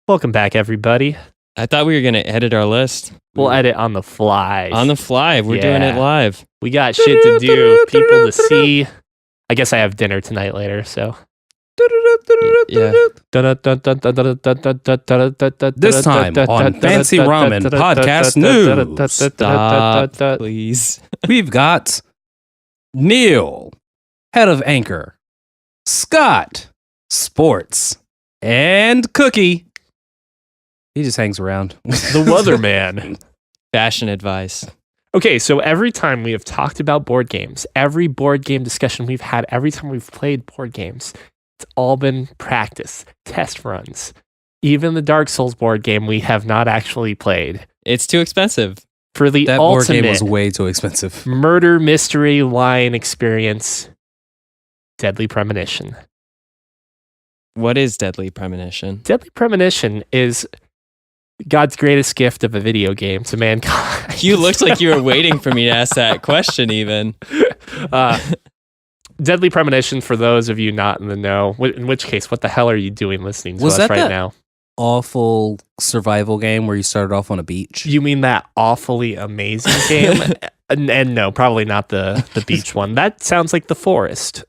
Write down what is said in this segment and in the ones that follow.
Welcome back, everybody. I thought we were going to edit our list. We'll edit on the fly. On the fly. We're doing it live. We got shit to do, people to see. I guess I have dinner tonight later, so. Yeah. This time on Fancy Ramen Podcast News. Stop, please. We've got Neil, head of Anchor, Scott, sports, and Cookie. He just hangs around. The weatherman. Fashion advice. Okay, so every time we have talked about board games, every board game discussion we've had, every time we've played board games, it's all been practice, test runs. Even the Dark Souls board game we have not actually played. It's too expensive. For the That ultimate board game was way too expensive. murder mystery line experience, Deadly Premonition. What is Deadly Premonition? Deadly Premonition is God's greatest gift of a video game to mankind. You looked like you were waiting for me to ask that question even. Deadly Premonition, for those of you not in the know, in which case, what the hell are you doing listening to Was us that right that- now? Awful survival game where you started off on a beach. You mean that awfully amazing game? and no, probably not the beach one. That sounds like The Forest.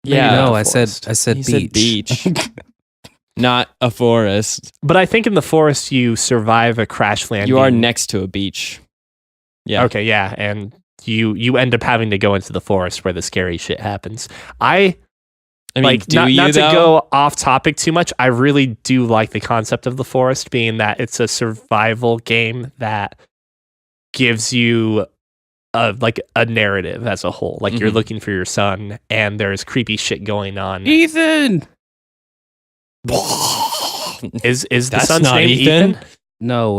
Yeah. Maybe not No, The I said Forest. beach. He said beach. Not a forest. But I think in The Forest, you survive a crash landing. You are next to a beach. Yeah. Okay, yeah, and you end up having to go into the forest where the scary shit happens. I I mean, like do not you to though? go off topic too much. I really do like the concept of the forest being that it's a survival game that gives you a narrative as a whole. Like you're Mhm. looking for your son, and there's creepy shit going on. Ethan! Is the That's son's not name Ethan. No,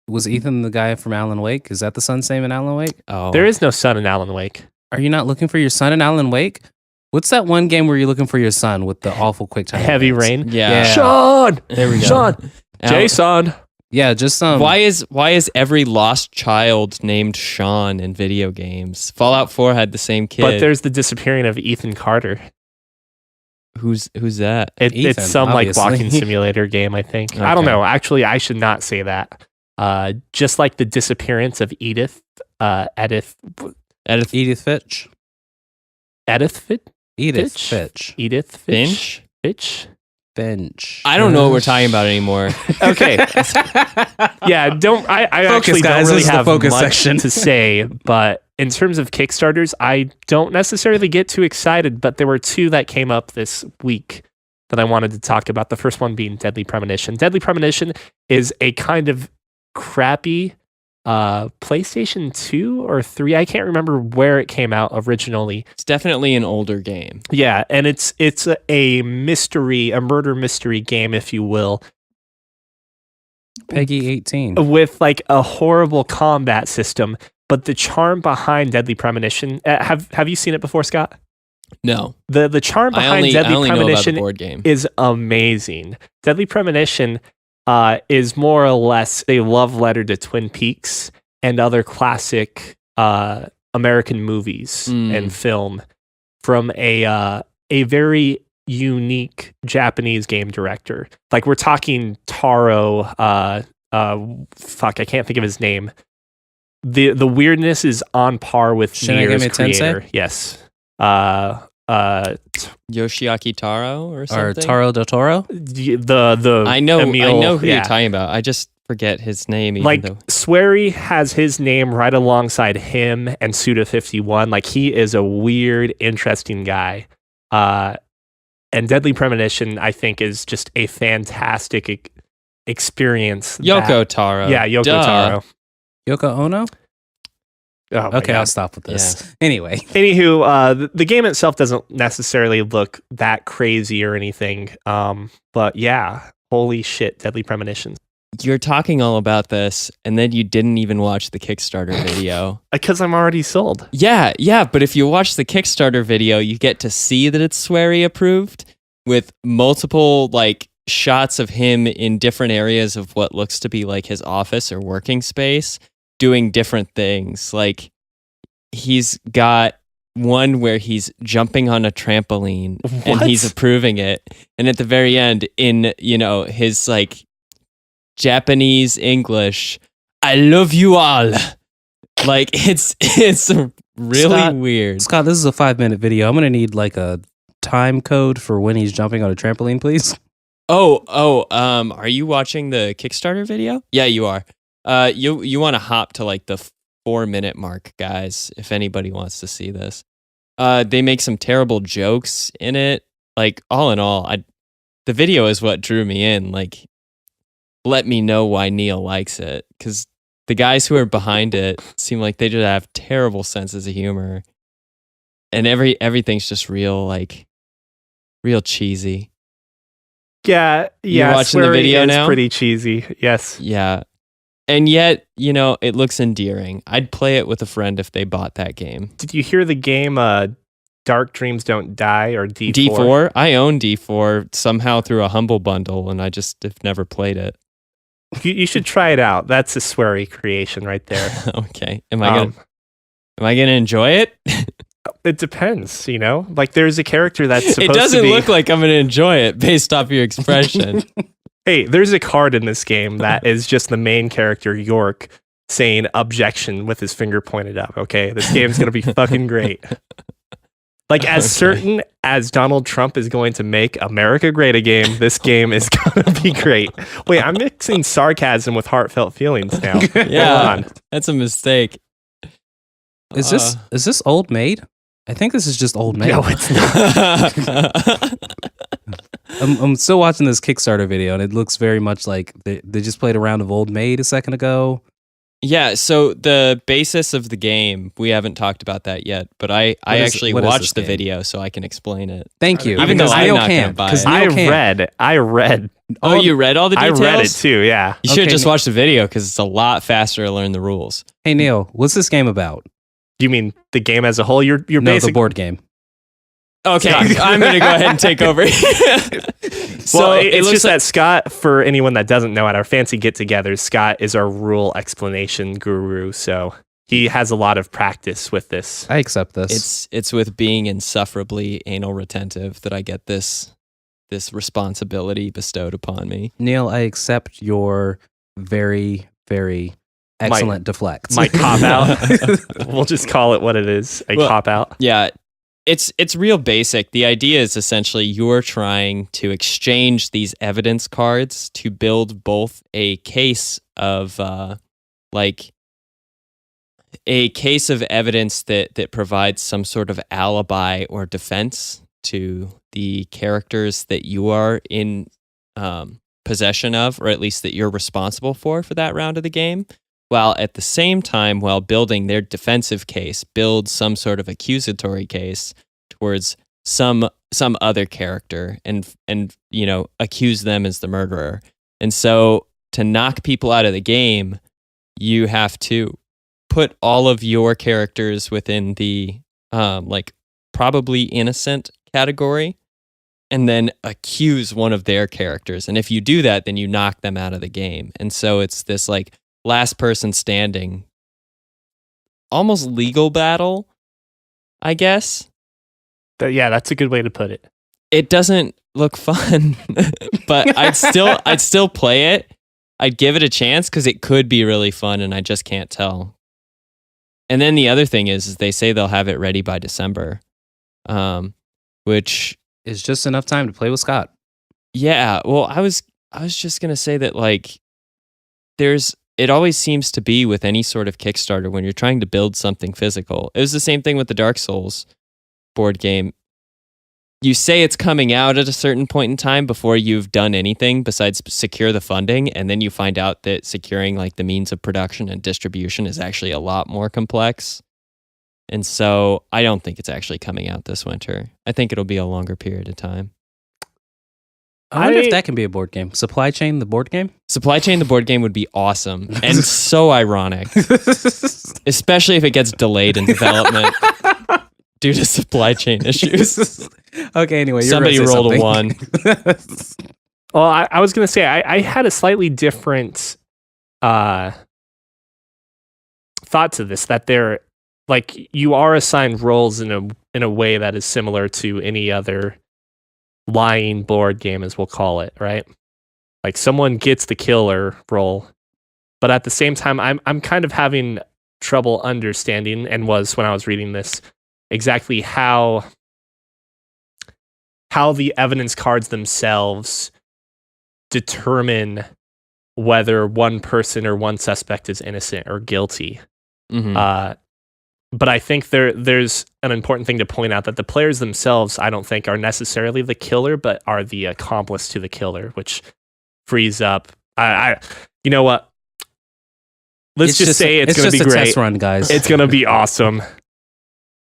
was Ethan the guy from Alan Wake? Is that the son's name in Alan Wake? Oh. There is no son in Alan Wake. Are you not looking for your son in Alan Wake? What's that one game where you're looking for your son with the awful quick time? Heavy events? Rain. Yeah. Sean. There we go. Sean. Jason. Yeah, just Why is every lost child named Sean in video games? Fallout 4 had the same kid. But there's the disappearing of Ethan Carter. who's that? It's Ethan, some obviously. like walking simulator game, I think. I don't Okay. know. Actually, I should not say that. Just like the disappearance of Edith Edith Fitch. Edith Fit? Edith Fitch? Fitch. Edith Finch? Fitch? Finch. I don't know what we're talking about anymore. Okay. Yeah, I actually guys, don't really this is the have focus much section. to say, but in terms of Kickstarters, I don't necessarily get too excited, but there were two that came up this week that I wanted to talk about. The first one being Deadly Premonition. Deadly Premonition is a kind of crappy PlayStation 2 or 3. I can't remember where it came out originally. It's definitely an older game. Yeah, and it's a mystery, a murder mystery game, if you will, Peggy 18. with like a horrible combat system. But the charm behind Deadly Premonition, have you seen it before, Scott? No. The charm I behind only Deadly know about the Premonition board game. is amazing. Deadly Premonition is more or less a love letter to Twin Peaks and other classic American movies and film from a very unique Japanese game director. Like we're talking Taro. Fuck, I can't think of his name. The weirdness is on par with Shinigami Nier's creator. Tensei? Yes. Yoshiaki Taro or Or something? Taro del Toro? The I know Emil, who yeah. you're talking about. I just forget his name. Even Like though Swery has his name right alongside him and Suda51. Like he is a weird, interesting guy. And Deadly Premonition, I think, is just a fantastic experience. Yoko Taro. Yeah, Yoko Duh. Taro. Yoko Ono? Oh, my Okay, God. I'll stop with this. Anyway. Anywho, the game itself doesn't necessarily look that crazy or anything. But yeah, holy shit, Deadly Premonition. You're talking all about this, and then you didn't even watch the Kickstarter video. Because I'm already sold. Yeah, but if you watch the Kickstarter video, you get to see that it's Swery approved with multiple like shots of him in different areas of what looks to be like his office or working space doing different things. Like he's got one where he's jumping on a trampoline and What? he's approving it. And at the very end, in his like Japanese English, I love you all. Like it's really weird. Scott, this is a 5-minute video. I'm gonna need like a time code for when he's jumping on a trampoline, please. Are you watching the Kickstarter video? Yeah, you are. You want to hop to like the 4-minute mark, guys, if anybody wants to see this. They make some terrible jokes in it. Like, all in all, the video is what drew me in. Like, let me know why Neil likes it. Because the guys who are behind it seem like they just have terrible senses of humor. And everything's just real cheesy. Yeah. You're watching the video now? Pretty cheesy. Yes. Yeah. And yet, it looks endearing. I'd play it with a friend if they bought that game. Did you hear the game Dark Dreams Don't Die or D4? D4? I own D4 somehow through a Humble Bundle, and I just have never played it. You should try it out. That's a sweary creation right there. Okay. Am I gonna enjoy it? It depends, Like there's a character that's supposed It doesn't to be... look like I'm gonna enjoy it based off your expression. Hey, there's a card in this game that is just the main character, York, saying objection with his finger pointed up. Okay, this game's gonna be fucking great. Like as certain as Donald Trump is going to make America great again, this game is gonna be great. Wait, I'm mixing sarcasm with heartfelt feelings now. Yeah, that's a mistake. Is this Old Maid? I think this is just Old Maid. No, it's not. I'm still watching this Kickstarter video, and it looks very much like they just played a round of Old Maid a second ago. Yeah, so the basis of the game, we haven't talked about that yet, but I actually watched the video so I can explain it. Thank you. Even though I'm not going to buy it. I read. Oh, you read all the details? I read it too, yeah. You should have just watched the video because it's a lot faster to learn the rules. Hey, Neil, what's this game about? You mean the game as a whole? You're the board game. Okay, I'm going to go ahead and take over. So it's just that Scott, for anyone that doesn't know, at our fancy get-togethers, Scott is our rule explanation guru. So he has a lot of practice with this. I accept this. It's with being insufferably anal retentive that I get this responsibility bestowed upon me. Neil, I accept your very, very excellent deflect. My cop-out. We'll just call it what it is, cop-out. Yeah. It's real basic. The idea is essentially you're trying to exchange these evidence cards to build both a case of evidence that provides some sort of alibi or defense to the characters that you are in possession of, or at least that you're responsible for that round of the game. While at the same time, while building their defensive case, build some sort of accusatory case towards some other character and accuse them as the murderer. And so to knock people out of the game, you have to put all of your characters within the probably innocent category and then accuse one of their characters. And if you do that, then you knock them out of the game. And so it's this last person standing, almost legal battle, I guess. Yeah, that's a good way to put it. It doesn't look fun, but I'd still play it. I'd give it a chance because it could be really fun, and I just can't tell. And then the other thing is they say they'll have it ready by December, which is just enough time to play with Scott. Yeah, well, I was just gonna say that it always seems to be with any sort of Kickstarter when you're trying to build something physical. It was the same thing with the Dark Souls board game. You say it's coming out at a certain point in time before you've done anything besides secure the funding, and then you find out that securing the means of production and distribution is actually a lot more complex. And so I don't think it's actually coming out this winter. I think it'll be a longer period of time. I wonder if that can be a board game. Supply Chain, the board game? Supply Chain, the board game would be awesome and so ironic, especially if it gets delayed in development due to supply chain issues. Okay, anyway, somebody rolled a 1. Well, I was going to say, I had a slightly different thought to this, that like you are assigned roles in a way that is similar to any other lying board game, as we'll call it, right? Like someone gets the killer role, but at the same time, I'm kind of having trouble understanding, and was when I was reading this, exactly how the evidence cards themselves determine whether one person or one suspect is innocent or guilty. But I think there's an important thing to point out, that the players themselves, I don't think, are necessarily the killer, but are the accomplice to the killer, which frees up. You know what? Let's just say it's going to be great. Test run, guys. It's going to be awesome.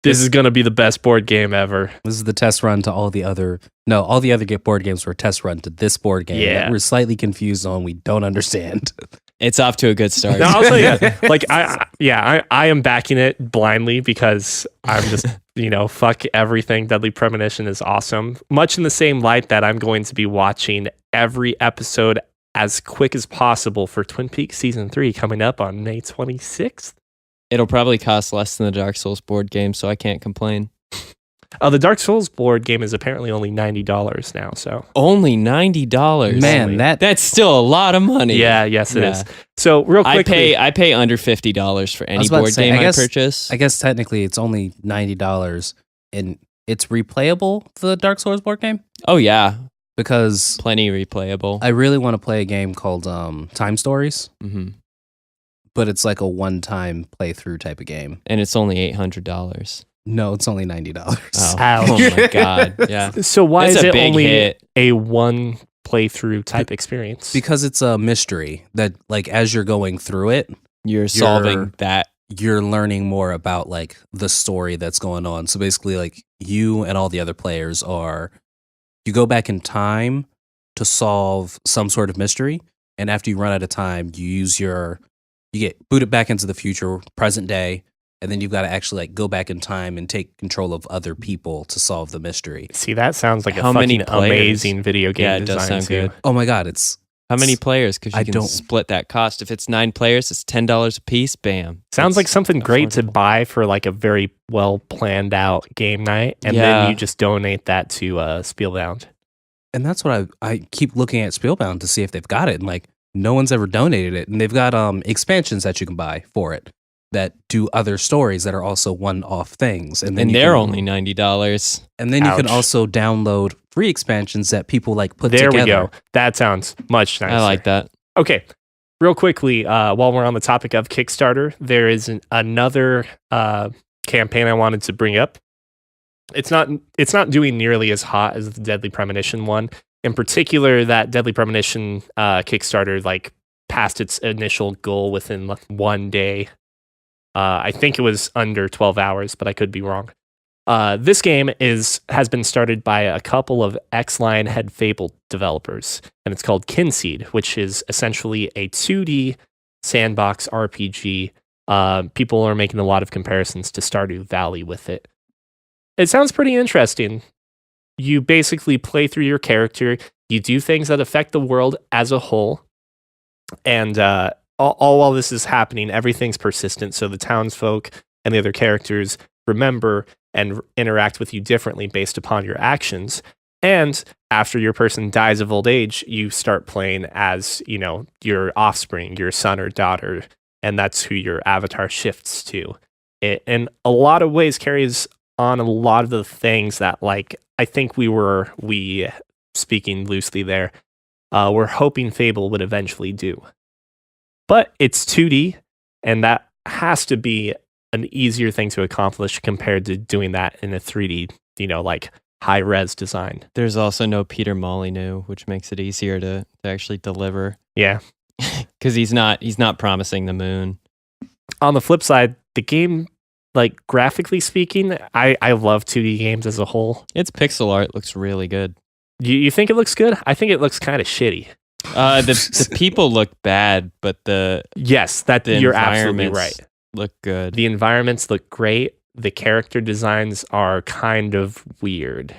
This is going to be the best board game ever. This is the test run to all the other board games were test run to this board game. Yeah. That we're slightly confused on. We don't understand. It's off to a good start. No, I'll tell you, like I am backing it blindly because I'm just, fuck everything. Deadly Premonition is awesome. Much in the same light that I'm going to be watching every episode as quick as possible for Twin Peaks Season 3 coming up on May 26th. It'll probably cost less than the Dark Souls board game, so I can't complain. The Dark Souls board game is apparently only $90 now, so. Only $90? Man, that's still a lot of money. Yeah, yes it is. So real quickly. I pay under $50 for any board game I purchase. I guess technically it's only $90 and it's replayable, the Dark Souls board game? Oh yeah. Because plenty replayable. I really want to play a game called Time Stories. Mm-hmm. But it's like a one-time playthrough type of game. And it's only $800. No, it's only $90. Oh, Ouch. Oh my God. Yeah. So why That's is a it big only hit. a one playthrough type experience? Because it's a mystery that, like, as you're going through it, You're solving that. You're learning more about, like, the story that's going on. So basically, like, you and all the other players you go back in time to solve some sort of mystery. And after you run out of time, you get booted back into the future, present day, and then you've got to actually like go back in time and take control of other people to solve the mystery. See, that sounds like How a many fucking players? amazing video game Yeah, it design does sound too. good. Oh my God, it's How many players? Because I you can don't- split that cost. If it's 9 players, it's $10 a piece. Bam. Sounds like It's something great to affordable. buy for like a very well planned out game night, and Yeah. then you just donate that to Spielbound. and that's what I keep looking at Spielbound to see if they've got it, and like no one's ever donated it, and they've got expansions that you can buy for it that do other stories that are also one-off things, and then And you they're can- only $90. and then you can Ouch. also download free expansions that people like put There together. we go. That sounds much nicer. I like that. Okay, real quickly, while we're on the topic of Kickstarter, there is another campaign I wanted to bring up. It's not doing nearly as hot as the Deadly Premonition one. In particular, that Deadly Premonition Kickstarter like passed its initial goal within like 1 day. I think it was under 12 hours, but I could be wrong. This game has been started by a couple of X-Line Head Fable developers, and it's called Kynseed, which is essentially a 2D sandbox RPG. People are making a lot of comparisons to Stardew Valley with it. It sounds pretty interesting. You basically play through your character, you do things that affect the world as a whole, and all while this is happening, everything's persistent, so the townsfolk and the other characters remember and interact with you differently based upon your actions. And after your person dies of old age, you start playing as, your offspring, your son or daughter, and that's who your avatar shifts to. It, in a lot of ways, carries on a lot of the things that, like, I think we speaking loosely there, we're hoping Fable would eventually do. But it's 2D, and that has to be an easier thing to accomplish compared to doing that in a 3D, like high-res design. There's also no Peter Molyneux, which makes it easier to actually deliver. Yeah. Because he's not promising the moon. On the flip side, the game, like graphically speaking, I love 2D games as a whole. Its pixel art looks really good. You think it looks good? I think it looks kind of shitty. The people look bad, but Yes, that the you're absolutely environments right. look good. The environments look great. The character designs are kind of weird.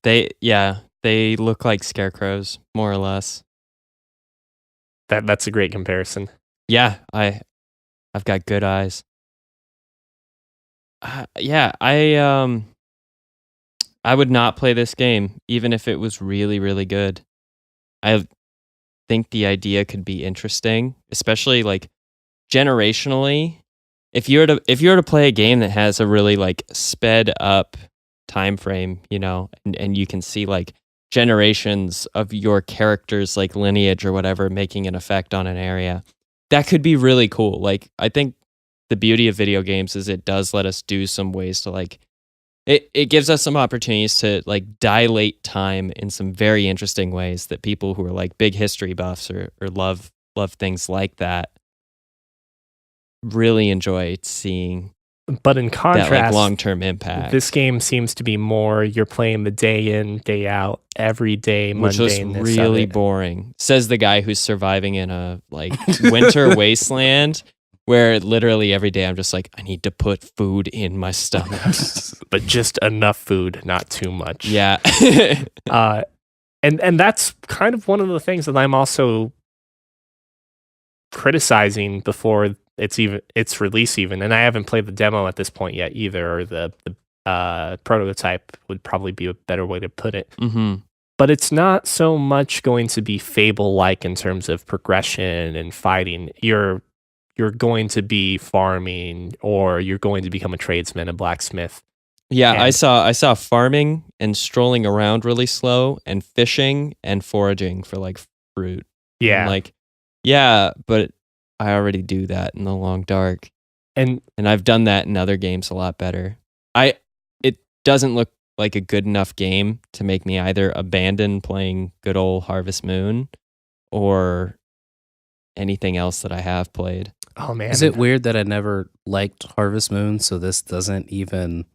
They look like scarecrows, more or less. That's a great comparison. Yeah, I've got good eyes. Yeah, I would not play this game even if it was really, really good. I think the idea could be interesting, especially like generationally. If you were to play a game that has a really like sped up time frame, and you can see like generations of your character's like lineage or whatever making an effect on an area, that could be really cool. Like, I think the beauty of video games is it does let us do some ways to like it gives us some opportunities to like dilate time in some very interesting ways that people who are like big history buffs or love things like that really enjoy seeing. But in contrast, that like long-term impact. This game seems to be more you're playing the day in, day out, every day, which was mundaneness really of it. boring. Says the guy who's surviving in a like winter wasteland where literally every day I'm just like, I need to put food in my stomach. But just enough food, not too much. Yeah. And that's kind of one of the things that I'm also criticizing before its release even. And I haven't played the demo at this point yet either, or the prototype would probably be a better way to put it. Mm-hmm. But it's not so much going to be Fable-like in terms of progression and fighting. You're going to be farming, or you're going to become a tradesman, a blacksmith. Yeah, And- I saw farming and strolling around really slow, and fishing and foraging for like fruit. Yeah. I'm like, yeah, but I already do that in the long dark, and I've done that in other games a lot better. It doesn't look like a good enough game to make me either abandon playing good old Harvest Moon or anything else that I have played. oh man. Is it weird that I never liked Harvest Moon, so this doesn't even...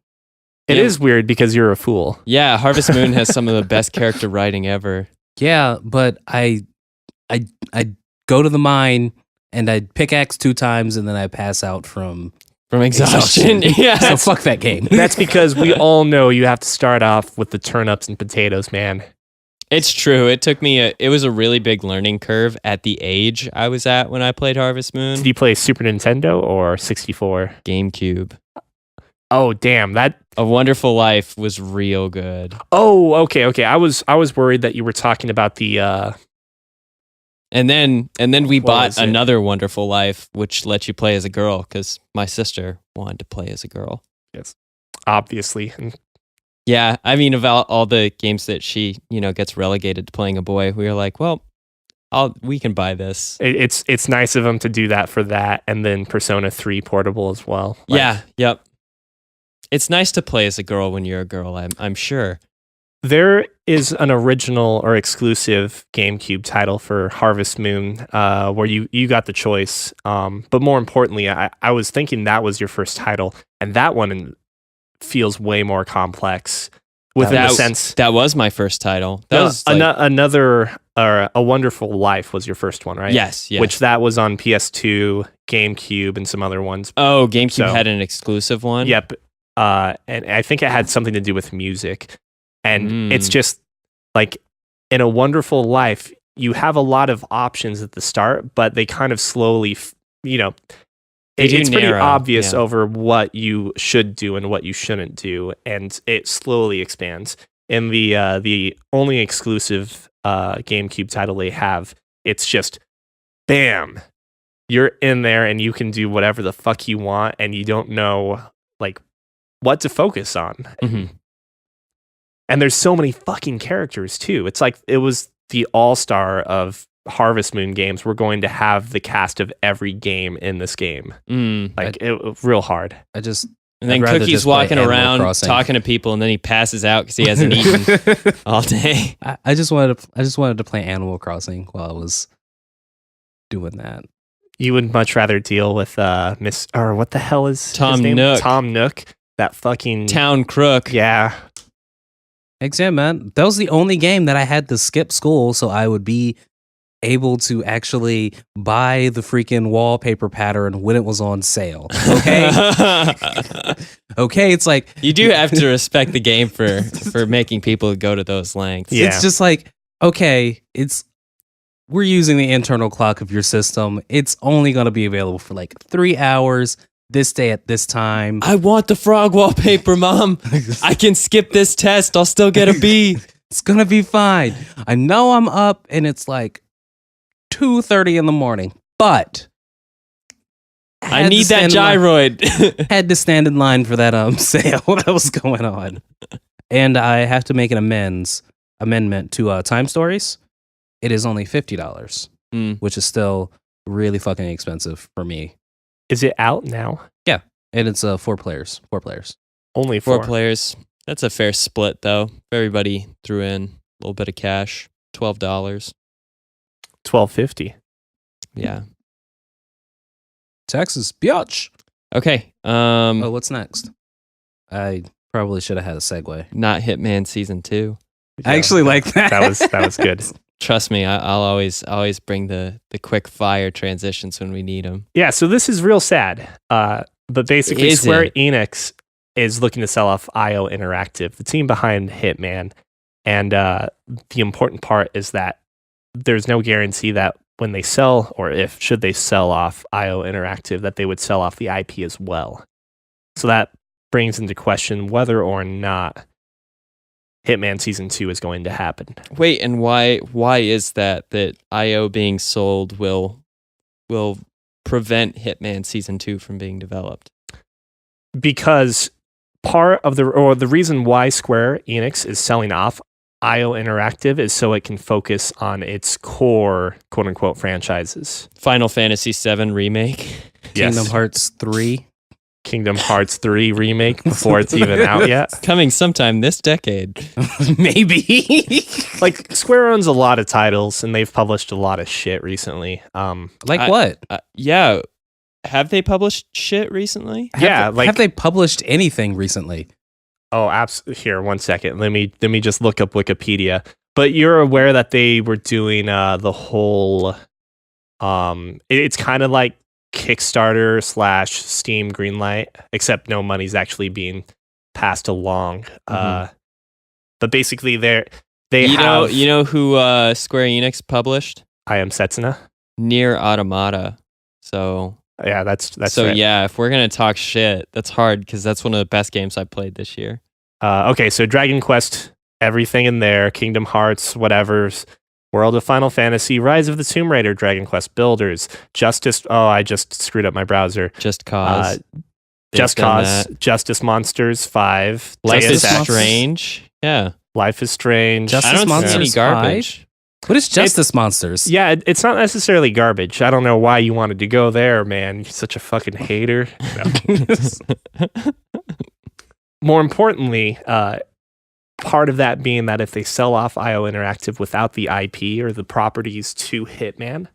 It Yeah. is weird because you're a fool. Yeah, Harvest Moon has some of the best character writing ever. Yeah, but I go to the mine and I pickaxe 2 times and then I pass out from... From exhaustion. Yeah. So fuck that game. That's because we all know you have to start off with the turnips and potatoes, man. It's true. It took me it was a really big learning curve at the age I was at when I played Harvest Moon. Did you play Super Nintendo or 64? GameCube. Oh, damn. A Wonderful Life was real good. Oh, okay. I was worried that you were talking about the And then we What bought was it? another Wonderful Life, which lets you play as a girl because my sister wanted to play as a girl. obviously. Yeah, I mean, of all the games that she, gets relegated to playing a boy, we were like, well, we can buy this. It's nice of them to do that for that, and then Persona 3 portable as well. Like, Yeah, yep. It's nice to play as a girl when you're a girl, I'm sure. There is an original or exclusive GameCube title for Harvest Moon, where you got the choice. But more importantly, I was thinking that was your first title, and that one feels way more complex within the sense. That was my first title. That was another A Wonderful Life was your first one, right? Yes. Which that was on PS2, GameCube, and some other ones. Oh, GameCube So- had an exclusive one? Yep. And I think it had something to do with music. And it's just like in A Wonderful Life, you have a lot of options at the start, but they kind of slowly, They do it's pretty narrow, obvious yeah. over what you should do and what you shouldn't do, and it slowly expands. In the only exclusive GameCube title they have, it's just bam, you're in there and you can do whatever the fuck you want, and you don't know like what to focus on. Mhm. And there's so many fucking characters too. It's like it was the all-star of Harvest Moon games. We're going to have the cast of every game in this game. Like it real hard. And then I'd rather Cookie's just play walking Animal around Crossing. talking to people, and then he passes out because he hasn't eaten all day. I just wanted to play Animal Crossing while I was doing that. You would much rather deal with Miss or what the hell is his Tom name? Nook. Tom Nook. That fucking Town crook. Yeah. Exam, man. That was the only game that I had to skip school so I would be able to actually buy the freaking wallpaper pattern when it was on sale. Okay? Okay, it's like You do have to respect the game for making people go to those lengths. Yeah. it's just like, okay, we're using the internal clock of your system. It's only going to be available for like 3 hours. this day at this time. I want the frog wallpaper, Mom. I can skip this test. I'll still get a B. It's gonna be fine. I know I'm up and it's like 2:30 in the morning, but I need that gyroid. Had to stand in line for that sale that was going on, and I have to make an amendment to Time Stories. It is only $50, which is still really fucking expensive for me. Is it out now? Yeah, and it's 4 players. Only 4. 4 players. That's a fair split, though. Everybody threw in a little bit of cash. $12. $12.50. Yeah. Texas, biatch. Okay. What's next? I probably should have had a segue. Not Hitman Season 2. I actually like that. That was good. Trust me, I'll always bring the quick fire transitions when we need them. Yeah, so this is real sad. But basically, Is Square it? Enix is looking to sell off IO Interactive, the team behind Hitman. And the important part is that there's no guarantee that when they sell, or if should they sell off IO Interactive, that they would sell off the IP as well. So that brings into question whether or not Hitman Season 2 is going to happen. Wait, and why is that IO being sold will prevent Hitman Season 2 from being developed? Because part of the reason why Square Enix is selling off IO Interactive is so it can focus on its core quote unquote franchises. Final Fantasy VII Remake. Kingdom Hearts 3. Kingdom Hearts 3 remake before it's even out yet. Coming sometime this decade. Maybe. Like Square owns a lot of titles and they've published a lot of shit recently. What? Yeah. Have they published shit recently? Have they published anything recently? Oh, here, 1 second. Let me just look up Wikipedia. But you're aware that they were doing the whole it's kind of like Kickstarter / Steam Greenlight, except no money's actually being passed along. But basically they you know who Square Enix published? I Am Setsuna. Nier Automata. So yeah, that's so right. Yeah, if we're gonna talk shit, that's hard because that's one of the best games I played this year. Okay, so Dragon Quest, everything in there, Kingdom Hearts, whatever's, World of Final Fantasy, Rise of the Tomb Raider, Dragon Quest Builders, Justice. Oh, I just screwed up my browser. Just Cause. Just Cause, Justice Monsters 5, Life is Deus Ex. Strange. Yeah. Life is Strange. Justice I don't Monsters see any garbage. 5? What is Justice Monsters? Yeah, it's not necessarily garbage. I don't know why you wanted to go there, man. You're such a fucking hater. No. More importantly, part of that being that if they sell off IO Interactive without the IP or the properties to Hitman,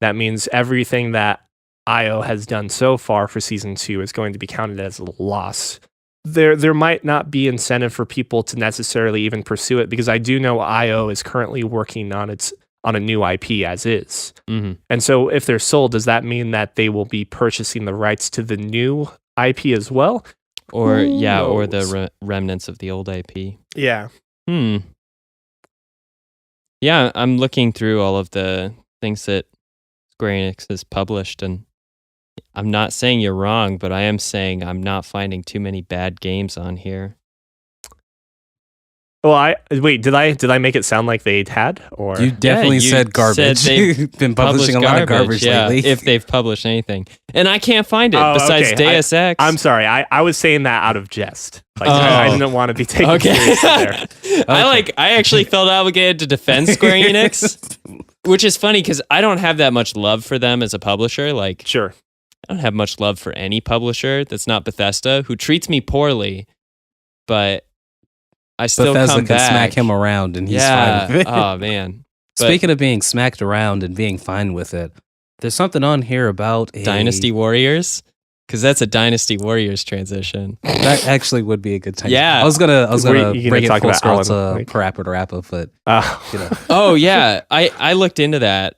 that means everything that IO has done so far for Season 2 is going to be counted as a loss. There might not be incentive for people to necessarily even pursue it because I do know IO is currently working on a new IP as is. And so if they're sold, does that mean that they will be purchasing the rights to the new IP as well? Or Who or knows? the remnants of the old IP. Yeah. Yeah, I'm looking through all of the things that Square Enix has published, and I'm not saying you're wrong, but I am saying I'm not finding too many bad games on here. Well, did I make it sound like they had? Or You definitely you said garbage. said they've You've been publishing a lot of garbage lately. If they've published anything. And I can't find it besides okay. Deus Ex. I'm sorry. I was saying that out of jest. Like I didn't want to be taken seriously there. I actually felt obligated to defend Square Enix, which is funny because I don't have that much love for them as a publisher. Like, Sure. I don't have much love for any publisher that's not Bethesda who treats me poorly, but I still Bethesda come can back. smack him around and he's fine with it. Oh man. But Speaking of being smacked around and being fine with it, there's something on here about Dynasty Warriors, because that's a Dynasty Warriors transition. That actually would be a good time. Yeah. I was gonna Were you bring gonna it talk full about scroll Alan to Wake? Parappa, but you know. Oh yeah, I looked into that.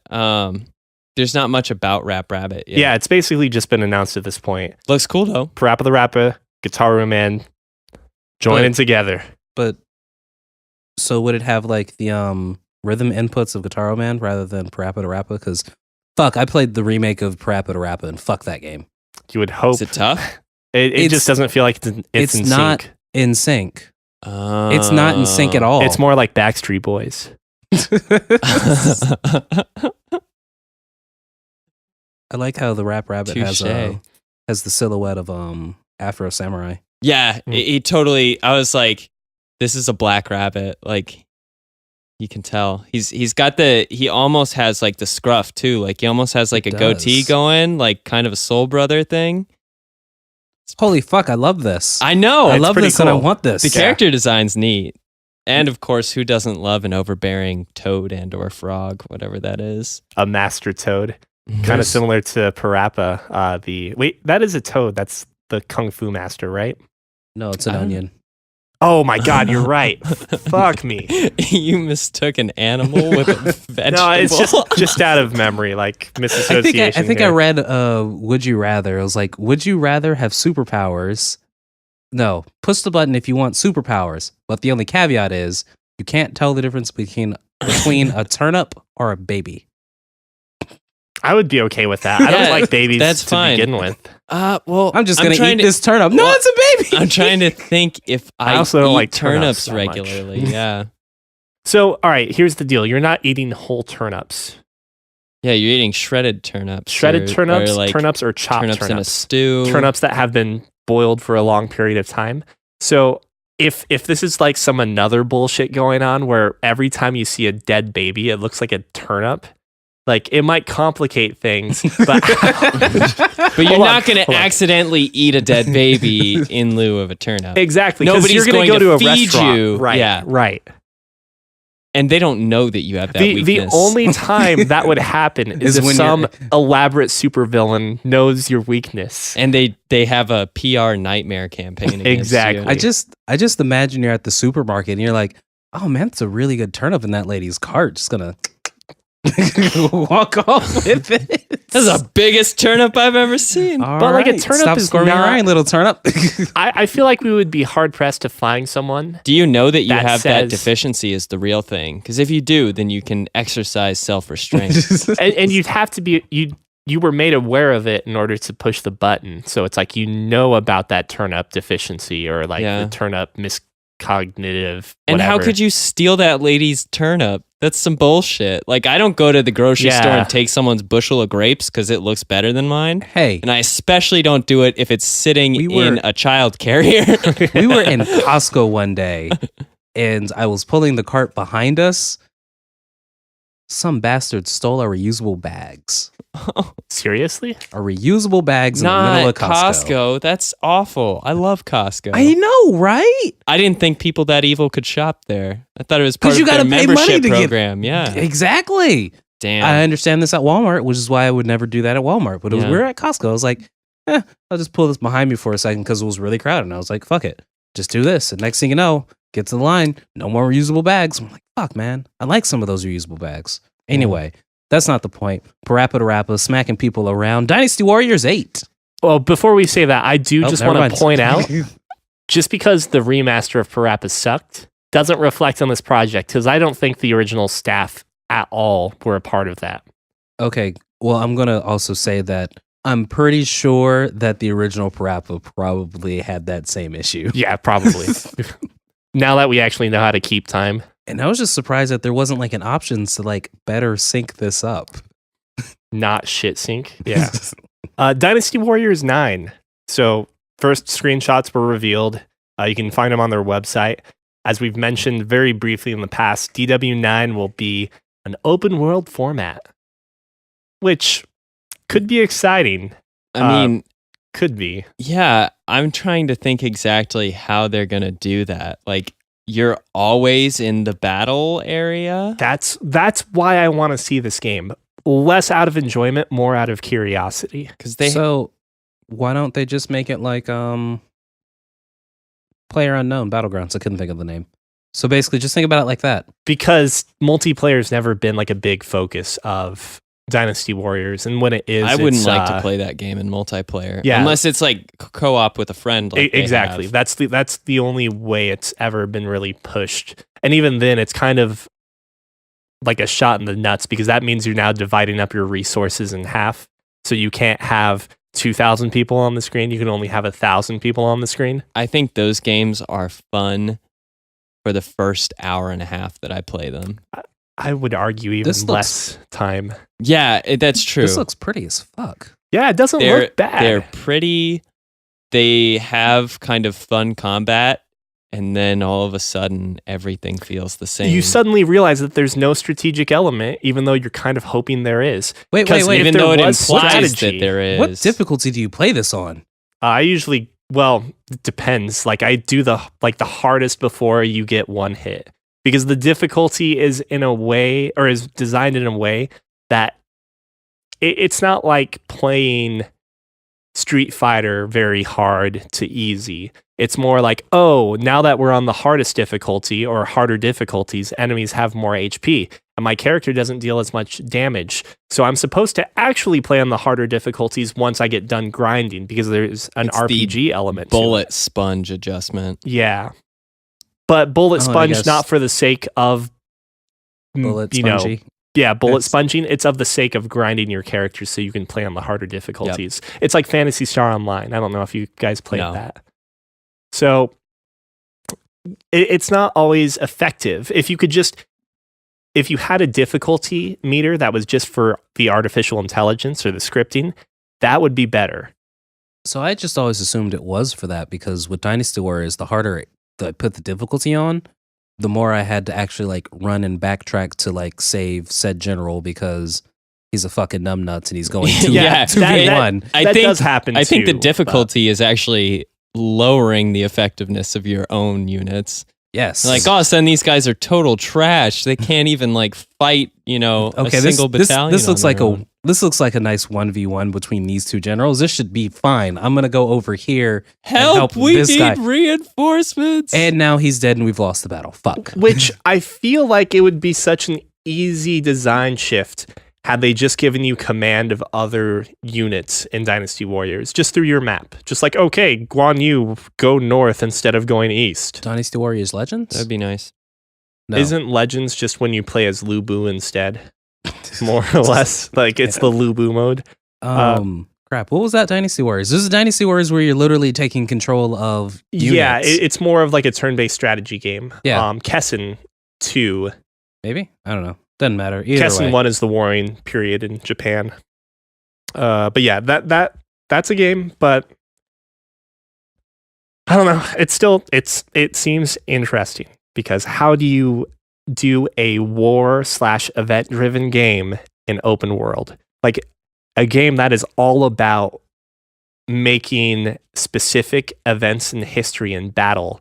There's not much about Rap Rabbit yet. Yeah, it's basically just been announced at this point. Looks cool though. Parappa the Rapper, Guitar Man, joining together. But so would it have like the rhythm inputs of Guitar Man rather than Parappa the Rappa? Because fuck, I played the remake of Parappa the Rappa and fuck that game. You would hope. Is it tough? It just doesn't feel like it's in not sync. in sync. It's not in sync at all. It's more like Backstreet Boys. I like how the Rap Rabbit has the silhouette of Afro Samurai. Yeah, he totally. I was like, this is a black rabbit. Like, you can tell he's got he almost has like the scruff too. Like he almost has like a goatee going, like kind of a Soul Brother thing. Holy fuck! I love this. I know. I love this, and I want this. The character design's neat, and of course, who doesn't love an overbearing toad and/or frog, whatever that is? A master toad, kind of similar to Parappa. That is a toad. That's the Kung Fu master, right? No, it's an onion. Oh my God, you're right. Fuck me. You mistook an animal with a vegetable. No, it's just out of memory, like misassociation. I think I read Would You Rather. It was like, would you rather have superpowers? No, push the button if you want superpowers. But the only caveat is you can't tell the difference between a turnip or a baby. I would be okay with that. I don't like babies that's to fine. begin with. Well, I'm just going to eat this turnip. No, it's a baby. I'm trying to think if I also don't eat like turnips that regularly. much. Yeah. So, all right, here's the deal. You're not eating whole turnips. Yeah, you're eating shredded turnips. Shredded turnips, or like turnips or chopped turnips in a stew. Turnips that have been boiled for a long period of time. So if this is like some another bullshit going on where every time you see a dead baby, it looks like a turnip, like it might complicate things. But, but you're not going to accidentally eat a dead baby in lieu of a turnip. Exactly. Nobody's going to go to a feed restaurant. you. Right. Yeah. Right. And they don't know that you have that weakness. The only time that would happen is if some elaborate supervillain knows your weakness. And they have a PR nightmare campaign against Exactly. you. I just imagine you're at the supermarket and you're like, oh man, it's a really good turnip in that lady's cart. Just gonna walk off with it. This is the biggest turnip I've ever seen. But like a turnip Stop is squirming not... around, little turnip. I feel like we would be hard pressed to find someone. Do you know that you that have that says- deficiency is the real thing? Because if you do, then you can exercise self-restraint. and you'd have to be you were made aware of it in order to push the button. So it's like you know about that turnip deficiency or like the turnip miscognitive. And whatever. how could you steal that lady's turnip? That's some bullshit. Like, I don't go to the grocery store and take someone's bushel of grapes because it looks better than mine. Hey. And I especially don't do it if it's sitting in a child carrier. We were in Costco one day and I was pulling the cart behind us. Some bastard stole our reusable bags. Seriously? Our reusable bags in the middle of Costco. That's awful. I love Costco. I know, right? I didn't think people that evil could shop there. I thought it was part of you their gotta pay money membership to program. Yeah. Exactly. Damn. I understand this at Walmart, which is why I would never do that at Walmart. But we were at Costco. I was like, I'll just pull this behind me for a second because it was really crowded. And I was like, fuck it. Just do this. And next thing you know, get to the line, no more reusable bags. I'm like, fuck, man. I like some of those reusable bags. Anyway, that's not the point. Parappa to Rappa, smacking people around. Dynasty Warriors 8. Well, before we say that, I do just want to point out, out. just because the remaster of Parappa sucked, doesn't reflect on this project, because I don't think the original staff at all were a part of that. Okay, well, I'm going to also say that I'm pretty sure that the original Parappa probably had that same issue. Yeah, probably. Now that we actually know how to keep time. And I was just surprised that there wasn't like an option to like better sync this up. Not shit sync. Yeah. Dynasty Warriors 9. So first screenshots were revealed. You can find them on their website. As we've mentioned very briefly in the past, DW9 will be an open world format, which could be exciting. I mean, could be. Yeah, I'm trying to think exactly how they're going to do that. Like, you're always in the battle area. That's why I want to see this game. Less out of enjoyment, more out of curiosity. So why don't they just make it like Player Unknown Battlegrounds? I couldn't think of the name. So basically, just think about it like that. Because multiplayer's never been like a big focus of Dynasty Warriors, and when it is, I wouldn't like to play that game in multiplayer. Yeah. Unless it's like co-op with a friend. Like exactly. That's the only way it's ever been really pushed. And even then, it's kind of like a shot in the nuts, because that means you're now dividing up your resources in half. So you can't have 2,000 people on the screen. You can only have 1,000 people on the screen. I think those games are fun for the first hour and a half that I play them. I would argue even less time. Yeah, that's true. This looks pretty as fuck. Yeah, it doesn't look bad. They're pretty. They have kind of fun combat, and then all of a sudden, everything feels the same. You suddenly realize that there's no strategigic element, even though you're kind of hoping there is. Wait. Even though it implies that there is. What difficulty do you play this on? I usually, it depends. Like I do the hardest before you get one hit, because the difficulty is designed in a way that it's not like playing Street Fighter very hard to easy. It's more like, oh, now that we're on the hardest difficulty or harder difficulties, enemies have more HP, and my character doesn't deal as much damage. So I'm supposed to actually play on the harder difficulties once I get done grinding, because there's an RPG element. Bullet sponge adjustment. Yeah. But bullet sponge not for the sake of bullet spongy. Bullet sponging. It's of the sake of grinding your character so you can play on the harder difficulties. Yep. It's like Fantasy Star Online. I don't know if you guys played that. So it's not always effective. If you had a difficulty meter that was just for the artificial intelligence or the scripting, that would be better. So I just always assumed it was for that, because with Dynasty Warriors, the harder I put the difficulty on, the more I had to actually like run and backtrack to like save said general, because he's a fucking numbnuts and he's going 2v1. That does happen. I think the difficulty is actually lowering the effectiveness of your own units. Yes. Like, then these guys are total trash. They can't even like fight, a single battalion. This looks like a nice 1v1 between these two generals. This should be fine. I'm going to go over here. Help we need reinforcements. And now he's dead and we've lost the battle. Fuck. Which I feel like it would be such an easy design shift had they just given you command of other units in Dynasty Warriors, just through your map. Just like, okay, Guan Yu, go north instead of going east. Dynasty Warriors Legends? That'd be nice. No. Isn't Legends just when you play as Lu Bu instead? More or less. Like, it's the Lu Bu mode. Crap. What was that Dynasty Warriors? This is Dynasty Warriors where you're literally taking control of units. Yeah, it's more of like a turn-based strategy game. Yeah. Kessen 2. Maybe? I don't know. Doesn't matter. Either Kessen way. 1 is the warring period in Japan. But yeah, that's a game, but I don't know. It seems interesting, because how do you do a war/event driven game in open world? Like a game that is all about making specific events in history and battle,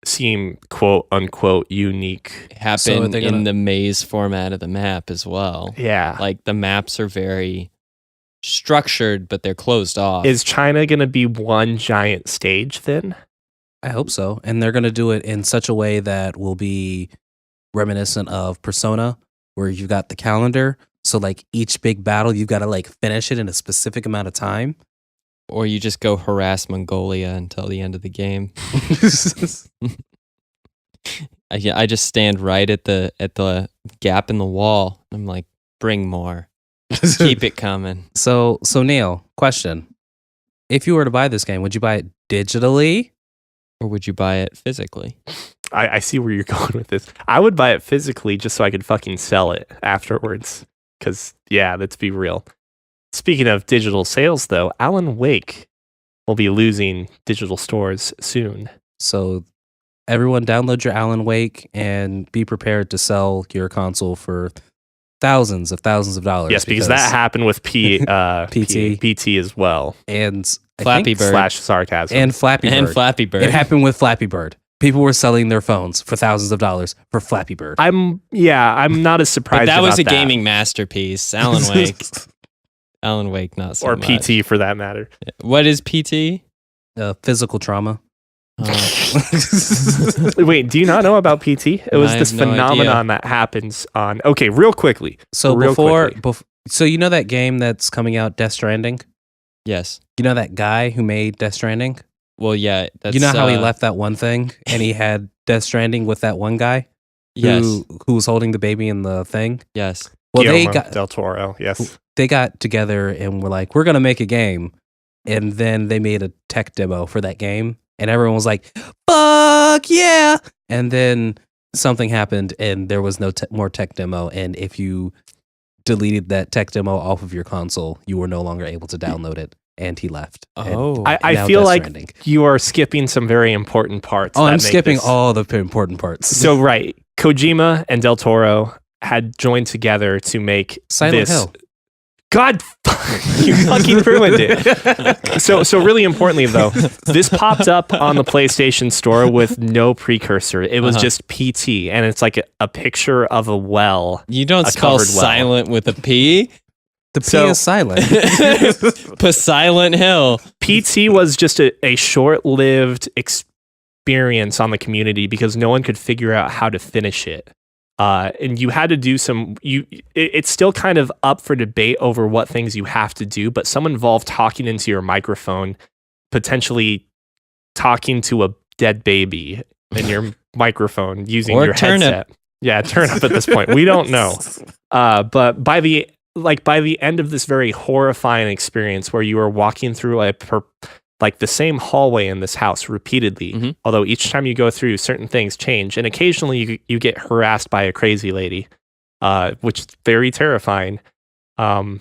seem quote unquote unique. Happen in the maze format of the map as well. Yeah. Like the maps are very structured, but they're closed off. Is China going to be one giant stage then? I hope so. And they're going to do it in such a way that will be reminiscent of Persona, where you've got the calendar. So like each big battle, you've got to like finish it in a specific amount of time. Or you just go harass Mongolia until the end of the game. I just stand right at the gap in the wall. I'm like, bring more. Keep it coming. So Neil, question. If you were to buy this game, would you buy it digitally? Or would you buy it physically? I see where you're going with this. I would buy it physically just so I could fucking sell it afterwards. Because, yeah, let's be real. Speaking of digital sales, though, Alan Wake will be losing digital stores soon. So everyone download your Alan Wake and be prepared to sell your console for thousands of dollars. Yes, because that happened with PT as well. And Flappy Bird. / sarcasm. And Flappy Bird. And Flappy Bird. It happened with Flappy Bird. People were selling their phones for thousands of dollars for Flappy Bird. I'm not as surprised but that about was a gaming masterpiece. Alan Wake. Alan Wake, not so or much. PT for that matter. What is PT? Physical trauma. Wait, do you not know about PT? It was this phenomenon that happens on. Okay, real quickly. So so you know that game that's coming out, Death Stranding? Yes. You know that guy who made Death Stranding? Well, yeah. That's, you know how he left that one thing and he had Death Stranding with that one guy? Yes. Who was holding the baby in the thing? Yes. Guillermo del Toro. Yes. They got together and were like, we're going to make a game. And then they made a tech demo for that game. And everyone was like, fuck yeah. And then something happened and there was no more tech demo. And if you deleted that tech demo off of your console, you were no longer able to download it. And he left. Oh. I feel like you are skipping some very important parts. Oh, I'm skipping all the important parts. So, right. Kojima and Del Toro had joined together to make Silent Hill. God, you fucking ruined it. So really importantly, though, this popped up on the PlayStation Store with no precursor. It was just PT, and it's like a picture of a well. You don't spell silent with a P? The P is silent. Silent Hill. PT was just a short-lived experience on the community because no one could figure out how to finish it. And you had to do it's still kind of up for debate over what things you have to do, but some involve talking into your microphone, potentially talking to a dead baby in your microphone using your headset. Yeah, turnip at this point. We don't know. But by the end of this very horrifying experience where you are walking through the same hallway in this house repeatedly, although each time you go through, certain things change, and occasionally you get harassed by a crazy lady, which is very terrifying. Man,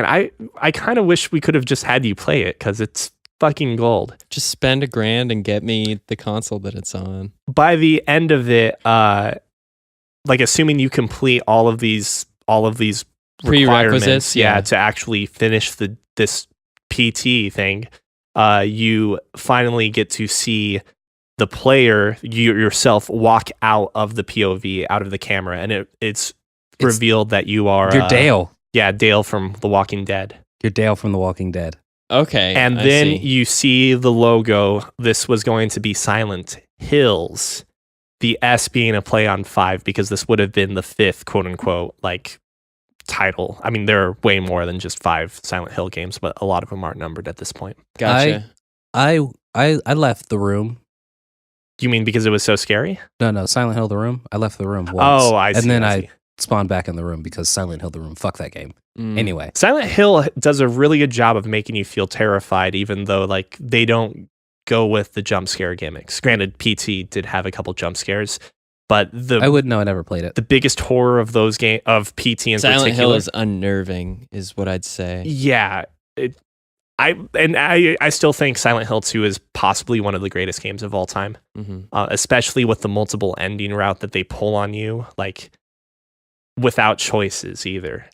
I kind of wish we could have just had you play it because it's fucking gold. Just spend $1,000 and get me the console that it's on. By the end of it, assuming you complete all of these prerequisites, to actually finish this PT thing, you finally get to see the player, yourself, walk out of the POV, out of the camera, and it's revealed that you're Dale. Yeah, Dale from The Walking Dead. You're Dale from The Walking Dead. Okay. And then you see the logo. This was going to be Silent Hills. The S being a play on 5 because this would have been the 5th, quote unquote, title. I mean, there are way more than just 5 Silent Hill games, but a lot of them aren't numbered at this point. Gotcha. I left the room. You mean because it was so scary? No, Silent Hill the room. I left the room once. Oh, I see. And then I spawned back in the room because Silent Hill the room. Fuck that game. Anyway. Silent Hill does a really good job of making you feel terrified, even though they don't go with the jump scare gimmicks. Granted, PT did have a couple jump scares, but I wouldn't know. I never played it. The biggest horror of those of PT in Silent particular, Hill is unnerving, is what I'd say. Yeah, I still think Silent Hill 2 is possibly one of the greatest games of all time, especially with the multiple ending route that they pull on you, without choices either.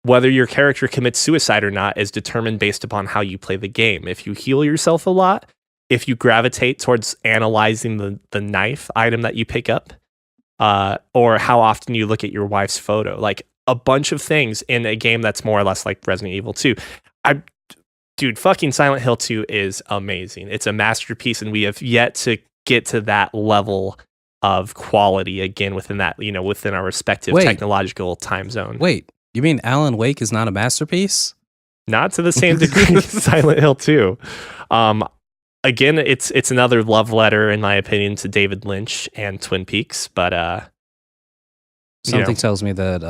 Whether your character commits suicide or not is determined based upon how you play the game. If you heal yourself a lot, if you gravitate towards analyzing the knife item that you pick up, or how often you look at your wife's photo, a bunch of things in a game that's more or less like Resident Evil 2. Dude, fucking Silent Hill 2 is amazing. It's a masterpiece, and we have yet to get to that level of quality again within that, within our respective technological time zone. Wait, you mean Alan Wake is not a masterpiece? Not to the same degree as Silent Hill 2. Again, it's another love letter, in my opinion, to David Lynch and Twin Peaks, but something tells me that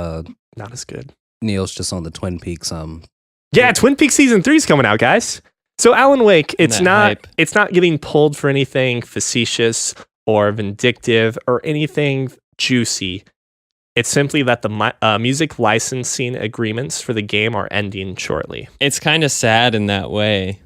not as good. Neil's just on the Twin Peaks. Yeah, Twin Peaks season 3 is coming out, guys. So Alan Wake, it's not getting pulled for anything facetious or vindictive or anything juicy. It's simply that the music licensing agreements for the game are ending shortly. It's kind of sad in that way.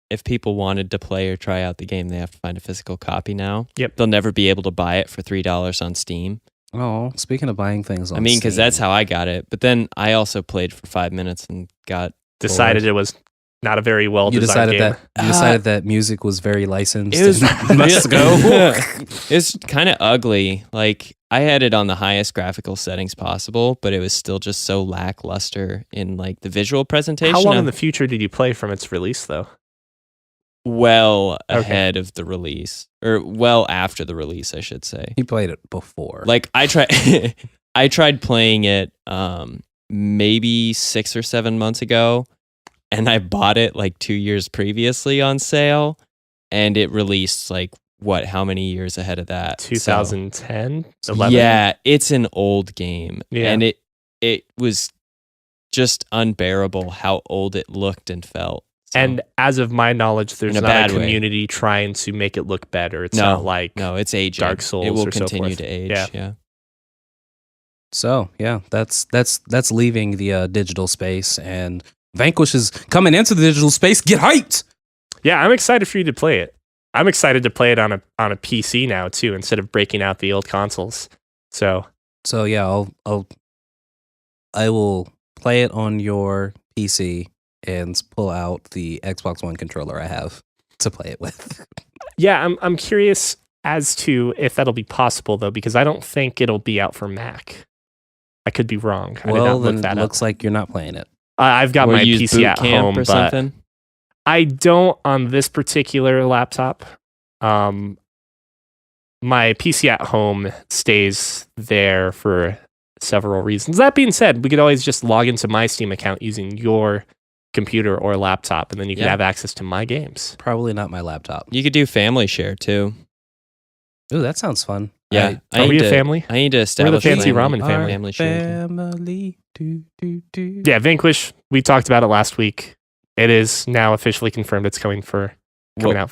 If people wanted to play or try out the game, they have to find a physical copy now. Yep. They'll never be able to buy it for $3 on Steam. Oh, speaking of buying things on Steam. Because that's how I got it. But then I also played for 5 minutes and decided it was not a very well designed game. You decided that music was very licensed. It was must go. It's kind of ugly. I had it on the highest graphical settings possible, but it was still just so lackluster in the visual presentation. How long in the future did you play from its release, though? Well ahead of the release, or well after the release, I should say. He played it before. I tried playing it maybe 6 or 7 months ago, and I bought it 2 years previously on sale, and it released how many years ahead of that? 2010, So, 11. yeah, it's an old game, Yeah. and it was just unbearable how old it looked and felt. So, And as of my knowledge, there's In a not bad a way. community trying to make it look better. It's No, not like no, it's aging. Dark Souls It will or so continue forth. to age. Yeah. Yeah. So yeah, that's leaving the digital space, and Vanquish is coming into the digital space. Get hyped! Yeah, I'm excited for you to play it. I'm excited to play it on a PC now too, instead of breaking out the old consoles. So yeah, I will play it on your PC and pull out the Xbox One controller I have to play it with. yeah, I'm curious as to if that'll be possible though, because I don't think it'll be out for Mac. I could be wrong. I did not Well, look then that it up. looks like you're not playing it. I've got Or my use PC Boot at Camp home, or but something. I don't on this particular laptop. My PC at home stays there for several reasons. That being said, we could always just log into my Steam account using your computer or laptop, and then you could Yeah. have access to my games. Probably not my laptop. You could do family share too. Ooh, that sounds fun. Yeah, Are we a family? I need to establish Fancy a Ramen family. Family share. Family. Do. Yeah, Vanquish. We talked about it last week. It is now officially confirmed. It's coming out for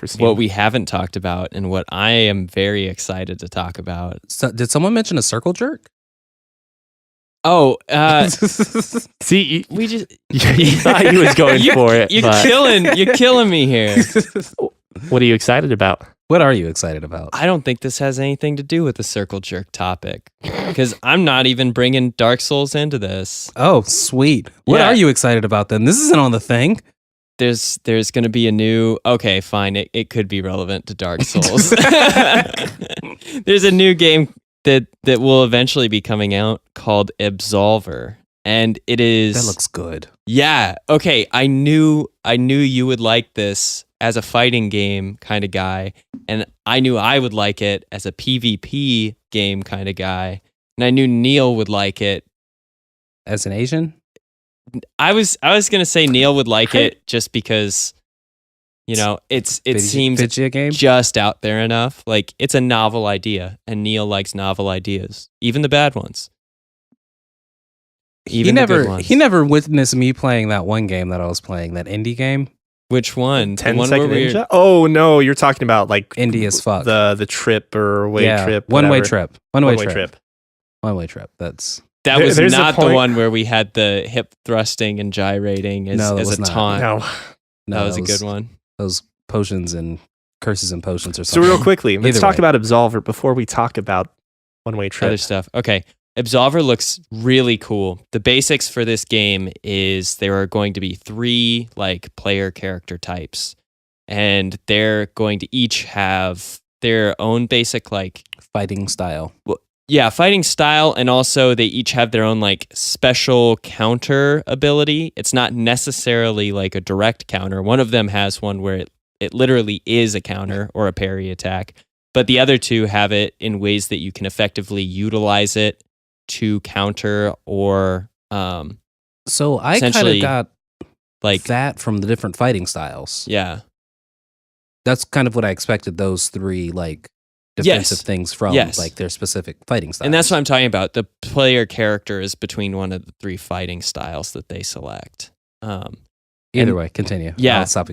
Steam. What we haven't talked about, and what I am very excited to talk about. So, did someone mention a circle jerk? Oh, See, we just you thought he was going for it. You're but killing me here. what are you excited about? What are you excited about? I don't think this has anything to do with the circle jerk topic, because I'm not even bringing Dark Souls into this. Oh, sweet. What Yeah. are you excited about then? This isn't on the thing. There's going to be a new. Okay, fine. It could be relevant to Dark Souls. There's a new game that will eventually be coming out called Absolver, and it is. That looks good. Yeah. Okay. I knew you would like this as a fighting game kind of guy, and I knew I would like it as a PvP game kind of guy, and I knew Neil would like it. As an Asian? I was gonna say Neil would like it just because, it seems Video game? just out there enough. Like, it's a novel idea, and Neil likes novel ideas, even the bad ones. He Even the good ones. never witnessed me playing that one game that I was playing, that indie game. Which one? 10 The one Second where we're- Ninja? Oh no, you're talking about like Indie as fuck. the trip or trip. One-way whatever. trip. One-way One-way trip. trip. One-way trip. That's That was There's a not the point- one where we had the hip thrusting and gyrating as, No, it as was a not. taunt. No. no, That was a good one. Those potions and curses and potions or So something. real quickly, let's Either talk way. about Absolver before we talk about One-Way Trip. Other stuff. Okay. Absolver looks really cool. The basics for this game is there are going to be 3 player character types, and they're going to each have their own basic Fighting style. fighting style, and also they each have their own special counter ability. It's not necessarily like a direct counter. One of them has one where it literally is a counter or a parry attack, but the other 2 have it in ways that you can effectively utilize it to counter or So I kind Essentially, of got like that from the different fighting styles. yeah. That's kind of what I expected those 3 defensive Yes. things from, Yes. their specific fighting styles. And that's what I'm talking about. The player character is between one of the 3 fighting styles that they select. Either and- way, continue. Yeah. I'll stop.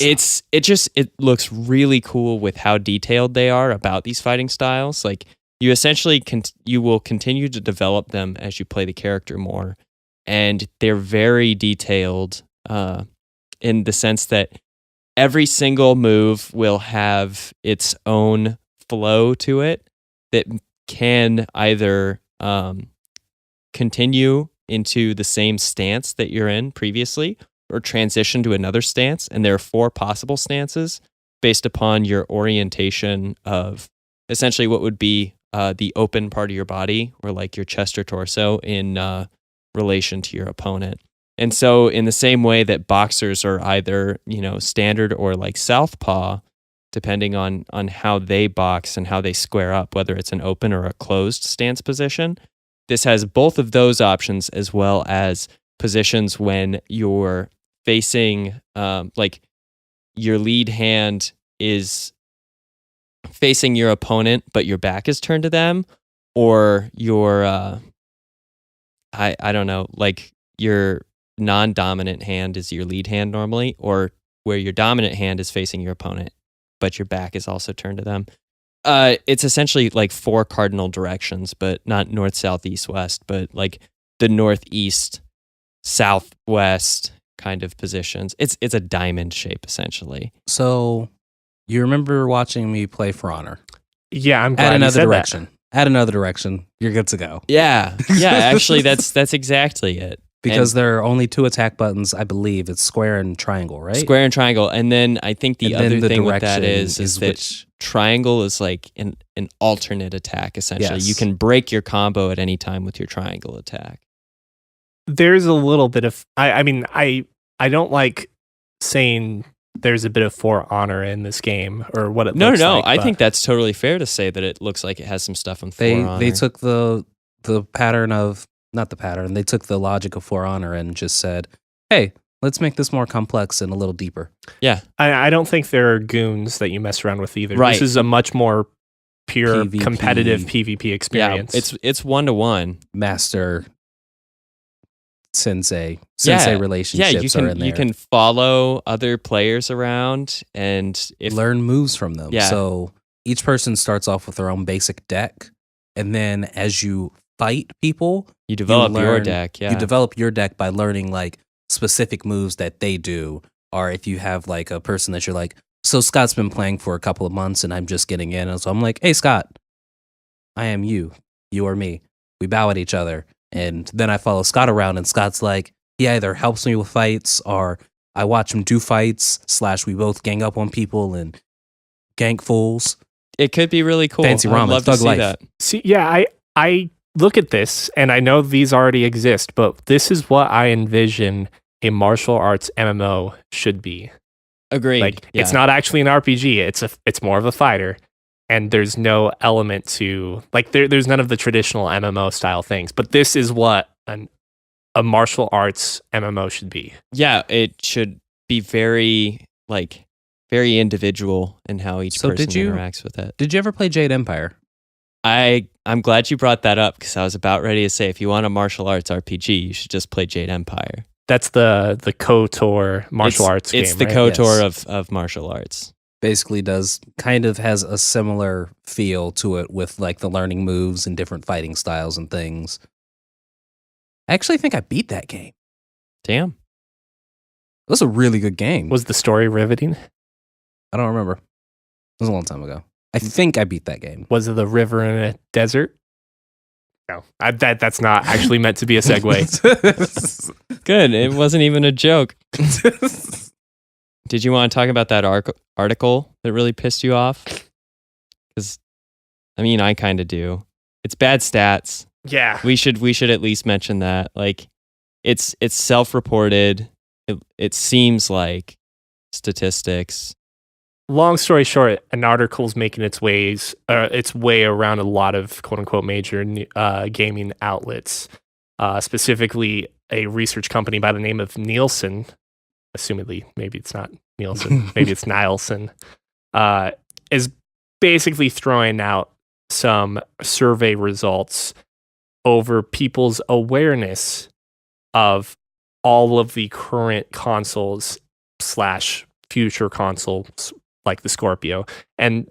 It looks really cool with how detailed they are about these fighting styles. Like, you essentially you will continue to develop them as you play the character more, and they're very detailed in the sense that every single move will have its own flow to it that can either continue into the same stance that you're in previously or transition to another stance. And there are 4 possible stances based upon your orientation of essentially what would be the open part of your body, or your chest or torso, in relation to your opponent. And so in the same way that boxers are either, standard or southpaw, depending on how they box and how they square up, whether it's an open or a closed stance position, this has both of those options, as well as positions when you're facing, your lead hand is facing your opponent, but your back is turned to them, or your I don't know, like your non-dominant hand is your lead hand normally, or where your dominant hand is facing your opponent, but your back is also turned to them. It's essentially like 4 cardinal directions, but not north, south, east, west, but like the northeast, southwest kind of positions. It's a diamond shape essentially. So you remember watching me play For Honor? Yeah, I'm glad Add you another said direction. that. Add another direction. You're good to go. Yeah, actually, that's exactly it. Because there are only 2 attack buttons, I believe. It's square and triangle, right? Square and triangle, and then I think the other thing with that is that which triangle is like an alternate attack. Essentially, Yes. you can break your combo at any time with your triangle attack. There's a little bit of I mean I don't like saying there's a bit of For Honor in this game or what it looks like. I think that's totally fair to say that it looks like it has some stuff on For Honor. they took the pattern of not the pattern. They took the logic of For Honor and just said, "Hey, let's make this more complex and a little deeper." Yeah, I don't think there are goons that you mess around with either. Right. This is a much more pure PvP. competitive PvP experience. Yeah, it's 1-to-1. Master sensei Yeah, relationships you are can in there. you can follow other players around, and if learn moves from them. Yeah. So each person starts off with their own basic deck, and then as you fight people, you develop your learn- deck, you develop your deck by learning like specific moves that they do. Or if you have like a person that you're like, so Scott's been playing for a couple of months and I'm just getting in. And so I'm like, hey, Scott, I am you. You are me. We bow at each other. And then I follow Scott around and Scott's like, he either helps me with fights or I watch him do fights / we both gang up on people and gank fools. It could be really cool. Fancy Ramen, I'd love to Thug see Life. that. See, yeah, I look at this and I know these already exist, but this is what I envision a martial arts MMO should be. Agreed. Like yeah. it's not actually an RPG. It's more of a fighter, and there's no element to like there's none of the traditional MMO style things. But this is what a martial arts MMO should be. Yeah, it should be very individual in how each So person did you- interacts with it. Did you ever play Jade Empire? I'm glad you brought that up because I was about ready to say if you want a martial arts RPG, you should just play Jade Empire. That's the KOTOR martial arts game. It's the right? KOTOR Yes. of martial arts. Basically has a similar feel to it with like the learning moves and different fighting styles and things. I actually think I beat that game. Damn. It was a really good game. Was the story riveting? I don't remember. It was a long time ago. I think I beat that game. Was it the river in a desert? No, that's not actually meant to be a segue. Good. It wasn't even a joke. Did you want to talk about that article that really pissed you off? Because, I mean, I kind of do. It's bad stats. Yeah. We should at least mention that. Like, it's self-reported. It seems like statistics. Long story short, an article's making its way around a lot of quote unquote major gaming outlets, specifically a research company by the name of Nielsen. Assumedly, maybe it's not Nielsen, maybe it's Nielsen, is basically throwing out some survey results over people's awareness of all of the current consoles / future consoles like the Scorpio. And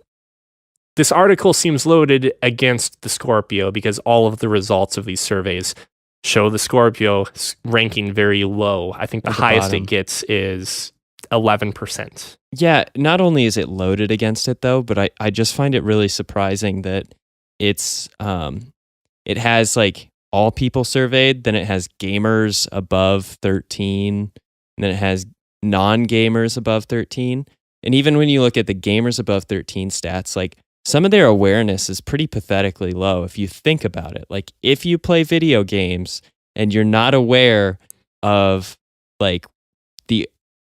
this article seems loaded against the Scorpio because all of the results of these surveys show the Scorpio ranking very low. I think the At the highest bottom. it gets is 11%. Yeah, not only is it loaded against it though, but I just find it really surprising that it's it has like all people surveyed, then it has gamers above 13, and then it has non-gamers above 13. And even when you look at the gamers above 13 stats, like some of their awareness is pretty pathetically low if you think about it. Like if you play video games and you're not aware of like the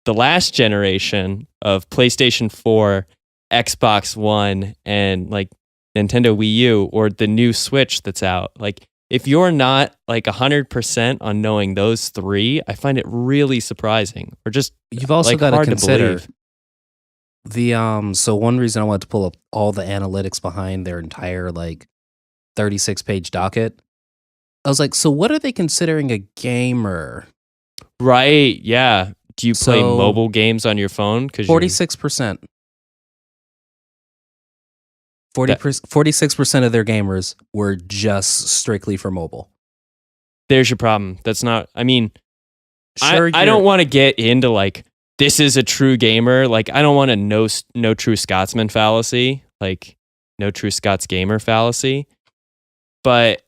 last generation of PlayStation 4, Xbox One, and like Nintendo Wii U, or the new Switch that's out, like if you're not like 100% on knowing those three, I find it really surprising, or just You've also like, got to hard to consider believe. So one reason I wanted to pull up all the analytics behind their entire 36-page docket, I was like, so what are they considering a gamer? Right, yeah. Do you play So, mobile games on your phone? 46%. 46% of their gamers were just strictly for mobile. There's your problem. That's not, I mean, Sure, I don't want to get into this is a true gamer. I don't want a no true Scotsman fallacy, no true Scots gamer fallacy. But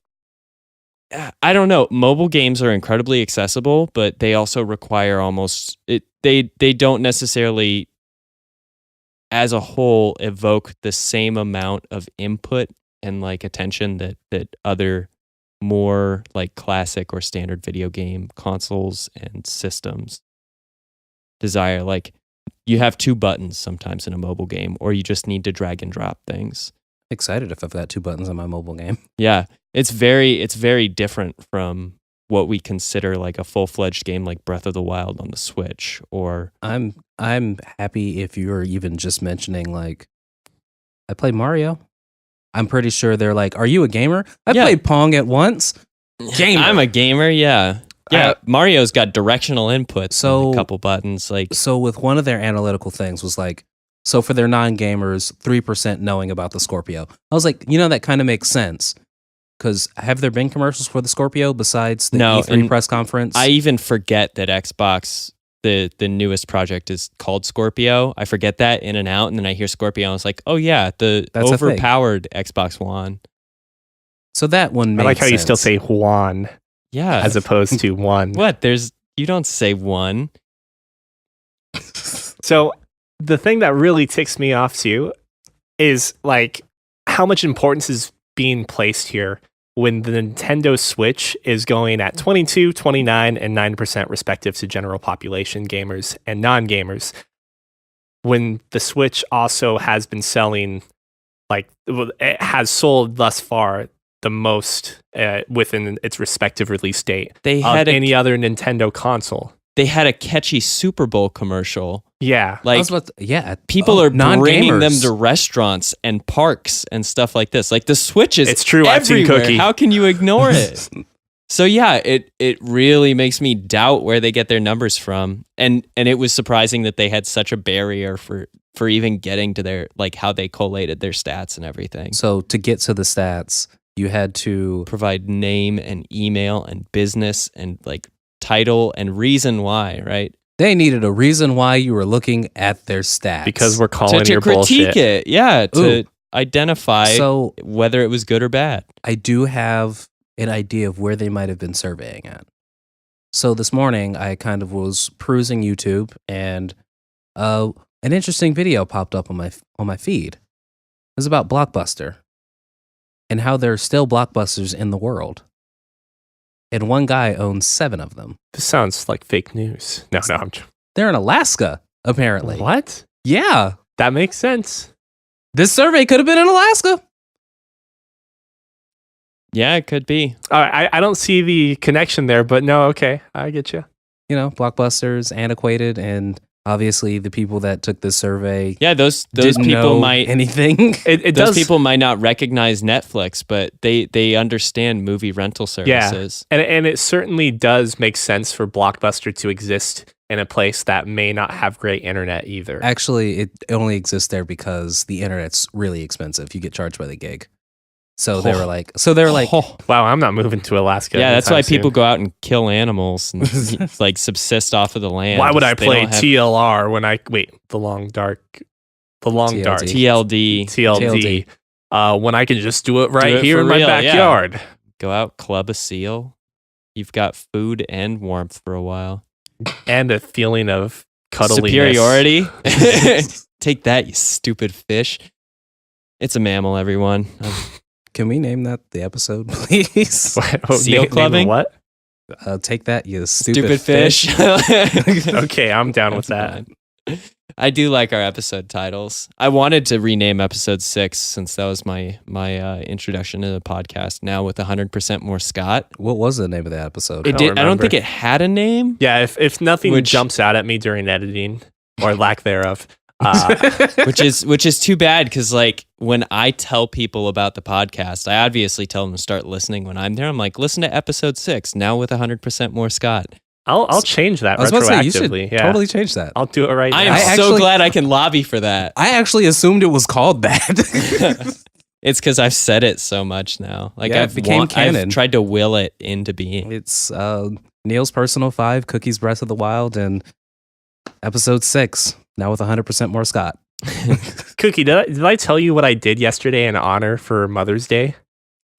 I don't know. Mobile games are incredibly accessible, but they also require they don't necessarily, as a whole, evoke the same amount of input and attention that other more classic or standard video game consoles and systems desire. You have 2 buttons sometimes in a mobile game, or you just need to drag and drop things. Excited if I've got 2 buttons on my mobile game. Yeah, it's very different from what we consider a full-fledged game like Breath of the Wild on the Switch. Or I'm happy if you're even just mentioning I play Mario. I'm pretty sure they're are you a gamer? I played Pong at once. Gamer. I'm a gamer, yeah. Yeah, Mario's got directional inputs, so a couple buttons. So with one of their analytical things was so for their non-gamers, 3% knowing about the Scorpio. I was like, that kind of makes sense. Because have there been commercials for the Scorpio besides the E3 press conference? I even forget that Xbox, the newest project, is called Scorpio. I forget that in and out, and then I hear Scorpio, and I was like, oh yeah, that's overpowered Xbox One. So that one makes I like how sense. you still say Juan. Yeah. As opposed to one. What? You don't say one. So the thing that really ticks me off too is how much importance is being placed here when the Nintendo Switch is going at 22, 29, and 9% respective to general population gamers and non-gamers. When the Switch also has been selling, it has sold thus far the most within its respective release date of any other Nintendo console. They had a catchy Super Bowl commercial. Yeah. People are bringing them to restaurants and parks and stuff like this. The Switch is it's true, everywhere. I've seen Cookie. How can you ignore it? So yeah, it really makes me doubt where they get their numbers from. And it was surprising that they had such a barrier for even getting to their how they collated their stats and everything. So to get to the stats, you had to provide name and email and business and title and reason why, right? They needed a reason why you were looking at their stats. Because we're calling to your critique bullshit. It. Yeah, to identify whether it was good or bad. I do have an idea of where they might have been surveying at. So this morning, I kind of was perusing YouTube, and an interesting video popped up on my feed. It was about Blockbuster and how there are still Blockbusters in the world. And one guy owns 7 of them. This sounds like fake news. No, they're in Alaska, apparently. What? Yeah. That makes sense. This survey could have been in Alaska. Yeah, it could be. I don't see the connection there, but no, okay. I get you. Blockbuster's antiquated, and obviously the people that took this survey those people might anything. Those people might not recognize Netflix, but they understand movie rental services. Yeah, and it certainly does make sense for Blockbuster to exist in a place that may not have great internet either. Actually, it only exists there because the internet's really expensive. You get charged by the gig. So they were like, wow, I'm not moving to Alaska. Yeah, that's why soon. people go out and kill animals and subsist off of the land. Why would I play TLR when the long dark TLD when I can just do it here in my backyard? Yeah. Go out, club a seal. You've got food and warmth for a while. And a feeling of cuddliness. Superiority. Take that, you stupid fish. It's a mammal, everyone. Can we name that the episode, please? Seal clubbing? What? Take that, you stupid fish. Okay, I'm down with that. I do like our episode titles. I wanted to rename episode 6 since that was my introduction to the podcast. Now with 100% more Scott. What was the name of the episode? I don't think it had a name. Yeah, if nothing jumps out at me during editing or lack thereof, which is too bad because like when I tell people about the podcast, I obviously tell them to start listening when I'm there. I'm like, listen to episode 6 now with 100% more Scott. I'll change that I was about to say, you retroactively. should totally change that. I'll do it right now. I am so glad I can lobby for that. I actually assumed it was called that. It's because I've said it so much now. Like Yeah, it became canon. I've tried to will it into being. It's Neil's Personal 5, Cookies Breath of the Wild, and episode 6, now with 100% more Scott. Cookie, did I tell you what I did yesterday in honor for Mother's Day?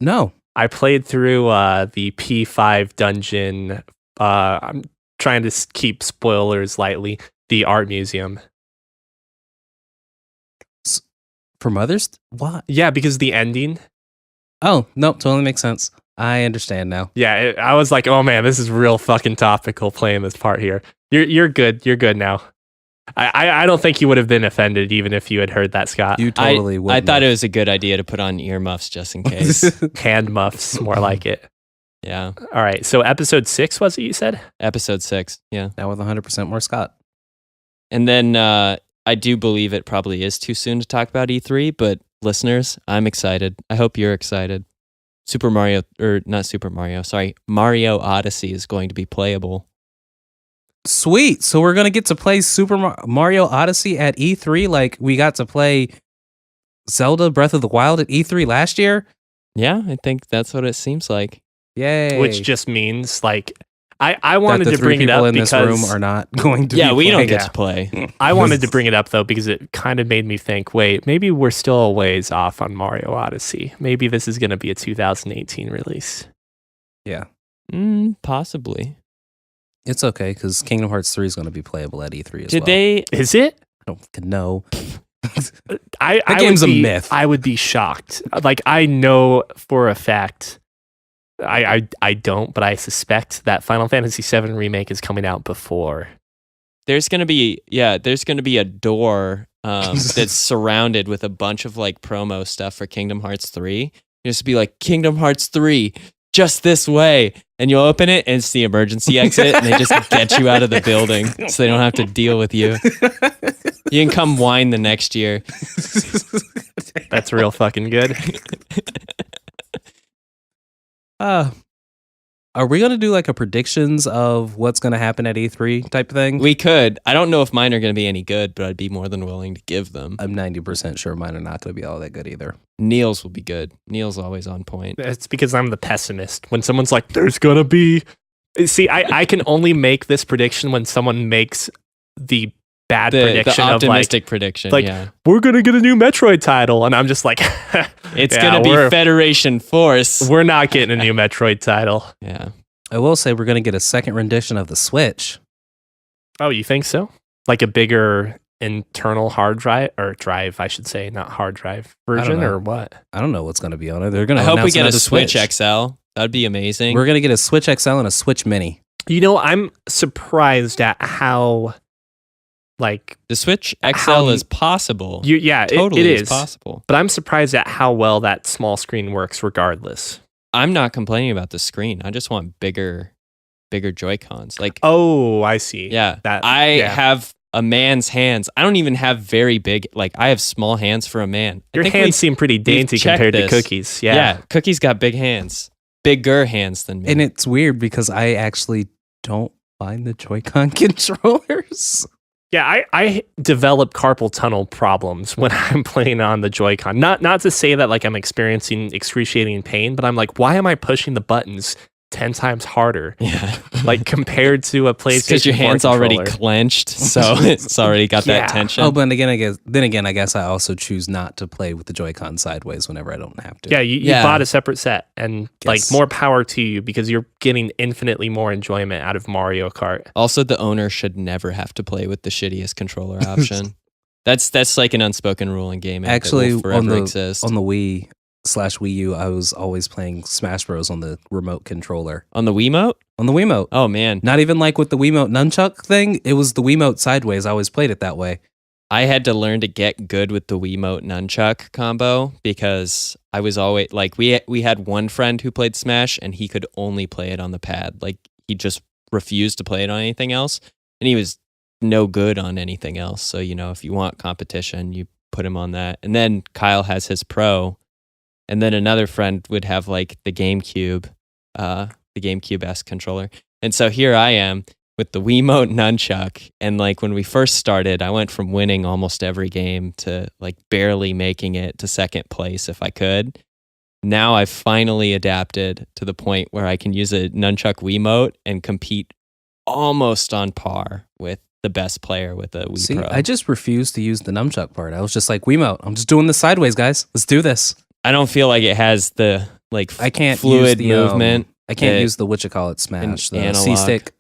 No. I played through the P5 dungeon. I'm trying to keep spoilers lightly. The art museum. For Mother's? What? Yeah, because the ending. Oh, no, totally makes sense. I understand now. Yeah, I was like, oh man, this is real fucking topical playing this part here. You're good. You're good now. I don't think you would have been offended even if you had heard that, Scott. You totally would. I thought it was a good idea to put on earmuffs just in case. Hand muffs, more like it. Yeah. All right. So episode 6 was it you said? Episode 6. Yeah. Now with 100% more Scott. And then I do believe it probably is too soon to talk about E3, but listeners, I'm excited. I hope you're excited. Mario Odyssey is going to be playable. Sweet. So we're going to get to play Super Mario Odyssey at E3 like we got to play Zelda Breath of the Wild at E3 last year? Yeah, I think that's what it seems like. Yay. Which just means like I wanted that the to bring three it people up in because this room are not going to be we don't playing. get to play. I wanted to bring it up though because it kind of made me think, wait, maybe we're still a ways off on Mario Odyssey. Maybe this is going to be a 2018 release. Yeah. Possibly. It's okay because Kingdom Hearts 3 is going to be playable at E3 as Did well. they? Is it? I don't fucking know. That game's a myth. I would be shocked. Like I know for a fact. I don't, but I suspect that Final Fantasy VII Remake is coming out before. There's gonna be a door that's surrounded with a bunch of like promo stuff for Kingdom Hearts 3. Just be like Kingdom Hearts 3, just this way, and you'll open it and it's the emergency exit, and they just get you out of the building so they don't have to deal with you. You can come whine the next year. That's real fucking good. Are we going to do like a predictions of what's going to happen at E3 type thing? We could. I don't know if mine are going to be any good, but I'd be more than willing to give them. I'm 90% sure mine are not going to be all that good either. Neil's will be good. Neil's always on point. It's because I'm the pessimist. When someone's like, there's going to be... See, I can only make this prediction when someone makes the bad prediction the of optimistic prediction. like, yeah. we're going to get a new Metroid title. And I'm just like... It's yeah, going to be Federation Force. We're not getting a new Metroid title. Yeah. I will say we're going to get a second rendition of the Switch. Oh, you think so? Like a bigger internal hard drive, or drive, I should say, not hard drive version, or what? I don't know what's going to be on it. They're going to. I hope we get a another Switch XL. That'd be amazing. We're going to get a Switch XL and a Switch Mini. You know, I'm surprised at how, like, the Switch XL is possible. Totally it is possible. But I'm surprised at how well that small screen works regardless. I'm not complaining about the screen. I just want bigger Joy-Cons. Like, oh, I see. yeah, That I have a man's hands. I don't even have very big. Like, I have small hands for a man. Your hands seem pretty dainty compared to Cookie's. Yeah. Cookie's got big hands, bigger hands than me. And it's weird because I actually don't find the Joy-Con controllers. Yeah, I develop carpal tunnel problems when I'm playing on the Joy-Con. Not to say that like I'm experiencing excruciating pain, but I'm like, why am I pushing the buttons 10 times harder? Yeah. Like compared to a PlayStation 4 because your hand's already controller. clenched, so it's already got Yeah. that tension. Oh, but then again, I guess I also choose not to play with the Joy-Con sideways whenever I don't have to. Yeah, you bought a separate set, and like Yes. more power to you because you're getting infinitely more enjoyment out of Mario Kart. Also, the owner should never have to play with the shittiest controller option. That's like an unspoken rule in gaming. Actually, that will forever on the exist. on the Wii/Wii U, I was always playing Smash Bros on the remote controller. On the Wiimote? On the Wiimote. Oh man, Not even like with the Wiimote nunchuck thing. It was the Wiimote sideways. I always played it that way. I had to learn to get good with the Wiimote nunchuck combo because I was always like we had one friend who played Smash and he could only play it on the pad. Like he just refused to play it on anything else, and he was no good on anything else. So, if you want competition, you put him on that. And then Kyle has his Pro. And then another friend would have like the GameCube S controller. And so here I am with the Wiimote nunchuck. And like when we first started, I went from winning almost every game to like barely making it to second place if I could. Now I've finally adapted to the point where I can use a nunchuck Wiimote and compete almost on par with the best player with a Wii Pro. I just refused to use the nunchuck part. I was just like, Wiimote, I'm just doing this sideways, guys. Let's do this. I don't feel like it has the like I can't fluid use the, movement. I can't use the Smash, the analog. C-stick.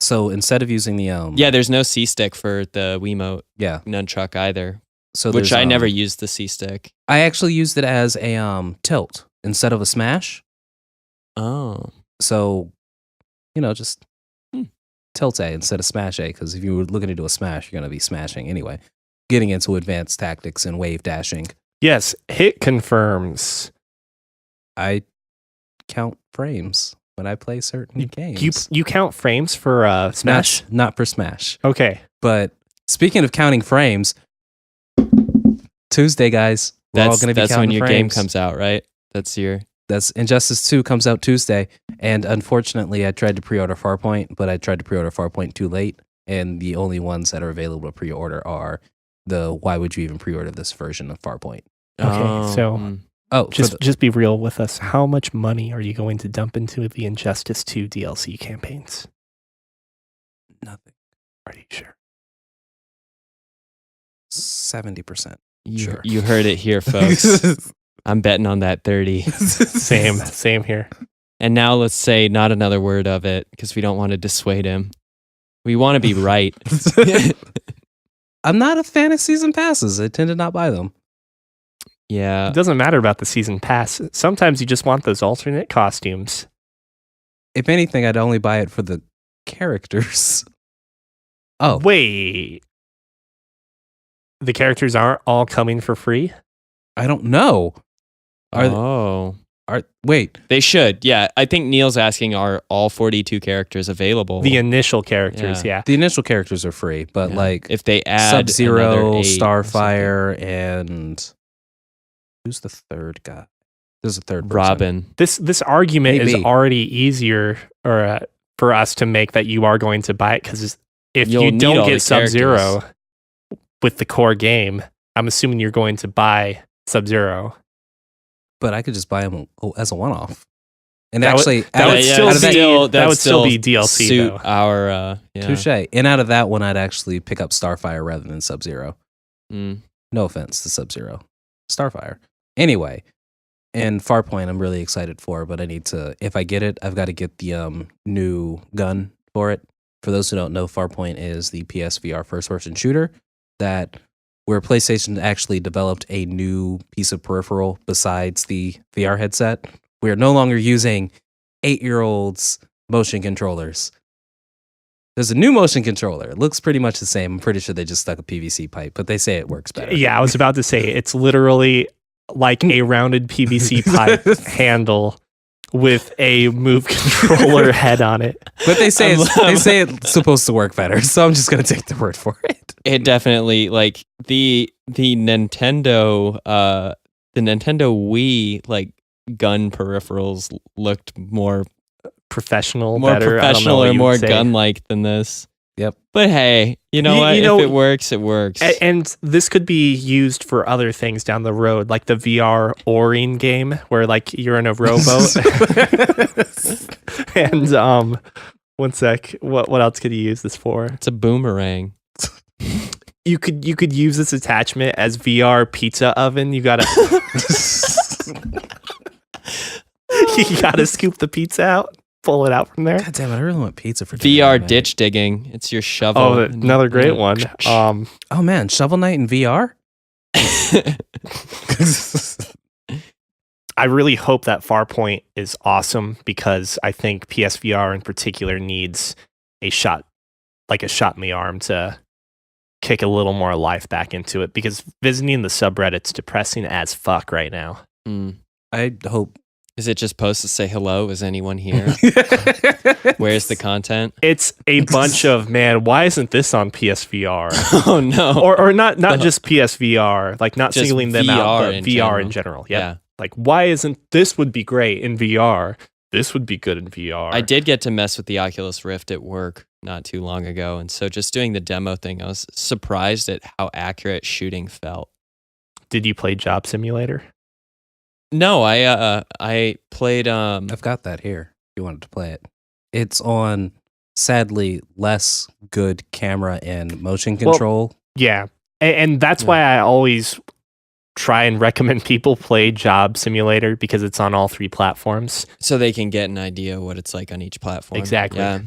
So instead of using the yeah, there's no C-stick for the Wiimote yeah nunchuck either. So which I never used the C-stick. I actually used it as a tilt instead of a smash. Oh. So, just tilt A instead of smash A, because if you were looking to do a smash, you're going to be smashing anyway. Getting into advanced tactics and wave dashing. Yes, hit confirms. I count frames when I play certain games. You count frames for Smash? Not for Smash. Okay. But speaking of counting frames, Tuesday, guys. We're all going to be counting That's when your frames. game comes out, right? That's Injustice 2 comes out Tuesday. And unfortunately, I tried to pre-order Farpoint, but I tried to pre-order Farpoint too late. And the only ones that are available to pre-order are why would you even pre-order this version of Farpoint? Okay, just be real with us. How much money are you going to dump into the Injustice 2 DLC campaigns? Nothing. Are you sure? 70%. Sure. You heard it here, folks. I'm betting on that 30. Same here. And now let's say not another word of it because we don't want to dissuade him. We want to be right. I'm not a fan of season passes. I tend to not buy them. Yeah. It doesn't matter about the season pass. Sometimes you just want those alternate costumes. If anything, I'd only buy it for the characters. Oh. Wait. The characters aren't all coming for free? I don't know. Wait. They should. Yeah. I think Neil's asking, are all 42 characters available? The initial characters, yeah. The initial characters are free, but like if they add Sub-Zero, Starfire, and who's the third guy? There's a third person. Robin. This argument is already easier for us to make that you are going to buy it, because if you don't get Sub-Zero with the core game, I'm assuming you're going to buy Sub-Zero. But I could just buy them as a one-off. And that actually, that would still be DLC. Suit though. Our touche. And out of that one, I'd actually pick up Starfire rather than Sub-Zero. Mm. No offense to Sub-Zero, Starfire. Anyway, and Farpoint, I'm really excited for, but I need to. If I get it, I've got to get the new gun for it. For those who don't know, Farpoint is the PSVR first-person shooter where PlayStation actually developed a new piece of peripheral besides the VR headset. We are no longer using 8-year-olds' motion controllers. There's a new motion controller. It looks pretty much the same. I'm pretty sure they just stuck a PVC pipe, but they say it works better. Yeah, I was about to say, it's literally like a rounded PVC pipe handle with a Move controller head on it. But they say it's supposed to work better, so I'm just gonna take the word for it. It definitely, like the Nintendo Wii like gun peripherals looked more professional, or more gun-like than this. Yep. But hey, you know what? If it works, it works. And this could be used for other things down the road, like the VR Oaring game, where like you're in a rowboat. And one sec, what else could you use this for? It's a boomerang. You could use this attachment as VR pizza oven. You gotta scoop the pizza out. Pull it out from there. God damn it, I really want pizza for VR ditch digging. It's your shovel. Oh, another great one. Oh man, Shovel Knight in VR? I really hope that Farpoint is awesome, because I think PSVR in particular needs a shot in the arm to kick a little more life back into it, because visiting the subreddit's depressing as fuck right now. I hope Is it just post to say hello? Is anyone here? Where's the content? It's a bunch of, man, why isn't this on PSVR? Oh no. Or not just PSVR, like not Just singling them VR out, but in VR in general. Yep. Yeah. Like, why isn't this would be great in VR? This would be good in VR. I did get to mess with the Oculus Rift at work not too long ago. And so just doing the demo thing, I was surprised at how accurate shooting felt. Did you play Job Simulator? No, I played I've got that here. If you wanted to play it. It's on, sadly, less good camera and motion control. Yeah. And that's why I always try and recommend people play Job Simulator, because it's on all 3 platforms. so they can get an idea what it's like on each platform. Exactly. Yeah.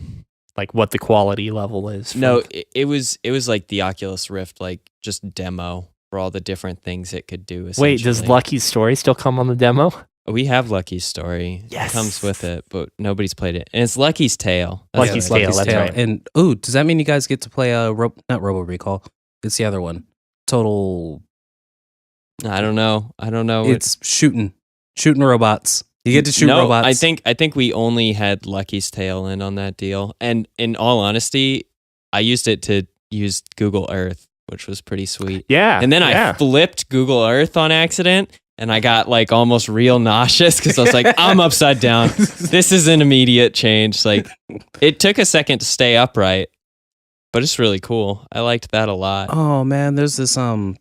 Like what the quality level is. No, it was like the Oculus Rift, like just demo for all the different things it could do. Wait, does essentially. Lucky's Story still come on the demo? We have Lucky's Story. Yes. It comes with it, but nobody's played it. And it's Lucky's Tale. That's Lucky's the- Tale, that's right. And does that mean you guys get to play not Robo Recall? It's the other one. Total. I don't know. It's shooting robots. You get to shoot no, robots. I think we only had Lucky's Tale in on that deal. And in all honesty, I used it to use Google Earth, which was pretty sweet. Yeah. And then yeah. I flipped Google Earth on accident, and I got like almost real nauseous because I was like, I'm upside down. This is an immediate change. Like, it took a second to stay upright, but it's really cool. I liked that a lot. Oh man, there's this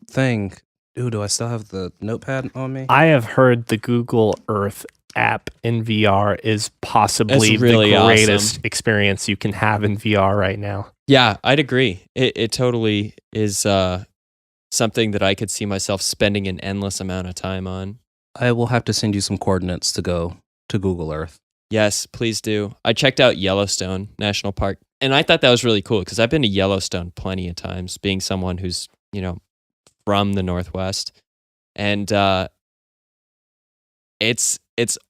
thing. Ooh, do I still have the notepad on me? I have heard the Google Earth app in VR is possibly It's really the greatest awesome. experience you can have in VR right now. Yeah, I'd agree. It totally is something that I could see myself spending an endless amount of time on. I will have to send you some coordinates to go to Google Earth. Yes, please do. I checked out Yellowstone National Park, and I thought that was really cool because I've been to Yellowstone plenty of times, being someone who's, from the Northwest. And it's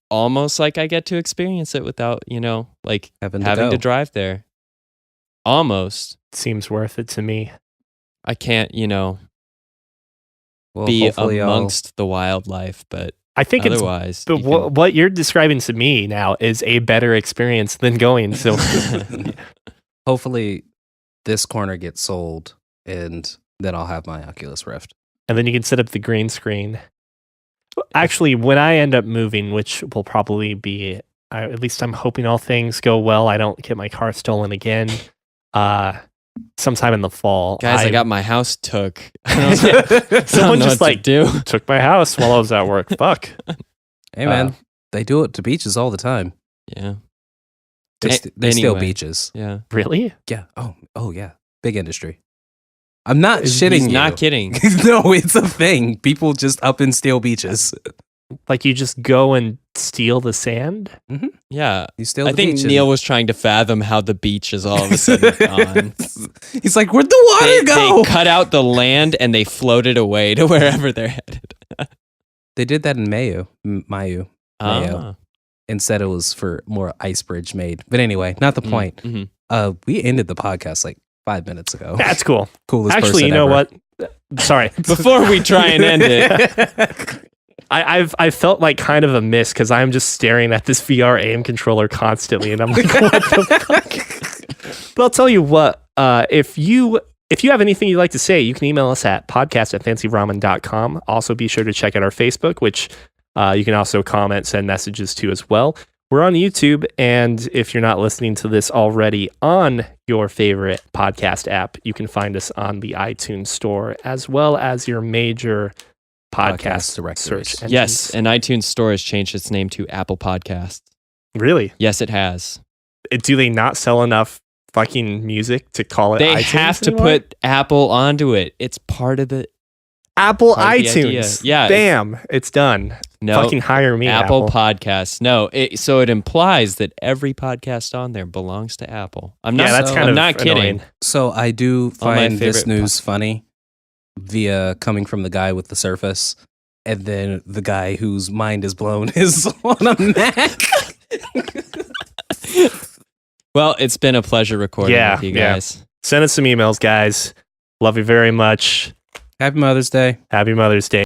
almost like I get to experience it without, Having having go. to drive there. Almost. Seems worth it to me. I can't, Well, be hopefully amongst the wildlife, but I think otherwise, but what you're describing to me now is a better experience than going. So hopefully this corner gets sold, and then I'll have my Oculus Rift. and then you can set up the green screen. Actually, when I end up moving, which will probably be, at least I'm hoping all things go well, I don't get my car stolen again. Sometime in the fall. guys, I got my house took. I Someone don't know just what to do. took my house while I was at work. Fuck. Hey man, they do it to beaches all the time. Yeah. They steal Anyway. beaches. Yeah. Really? Yeah. Oh yeah. Big industry. I'm not shitting He's you. not kidding. No, it's a thing. People just up and steal beaches. Like you just go and steal the sand? Yeah. You steal I the think beach. Neil was trying to fathom how the beach is all of a sudden gone. He's like, where'd the water go? They cut out the land and they floated away to wherever they're headed. They did that in Mayu. Mayo. Ah. Instead, it was for more ice bridge made. But anyway, not the point. Mhm. We ended the podcast like 5 minutes ago. That's cool. Coolest Actually, person you know ever. what? Sorry. Before we try and end it, I felt like kind of a miss because I'm just staring at this VR aim controller constantly, and I'm like, what the fuck? But I'll tell you what, if you have anything you'd like to say, you can email us at podcast@fancyramen.com. Also, be sure to check out our Facebook, which you can also comment, send messages to as well. We're on YouTube, and if you're not listening to this already on your favorite podcast app, you can find us on the iTunes Store, as well as your major podcast directories. search engines. yes, and iTunes Store has changed its name to Apple Podcasts. Really? Yes, it has. Do they not sell enough fucking music to call it They iTunes have to anymore? put Apple onto it. It's part of the Apple part of the idea. iTunes. Yeah, Bam. It's done. no Fucking hire me, Apple Apple. Podcasts. No, so it implies that every podcast on there belongs to Apple. I'm not. Yeah, that's kind I'm of not kidding. annoying. So I do On my find this favorite news funny via coming from the guy with the Surface, and then the guy whose mind is blown is on a Mac. Well, it's been a pleasure recording with you Yeah. guys. Send us some emails, guys. Love you very much. Happy Mother's Day. Happy Mother's Day.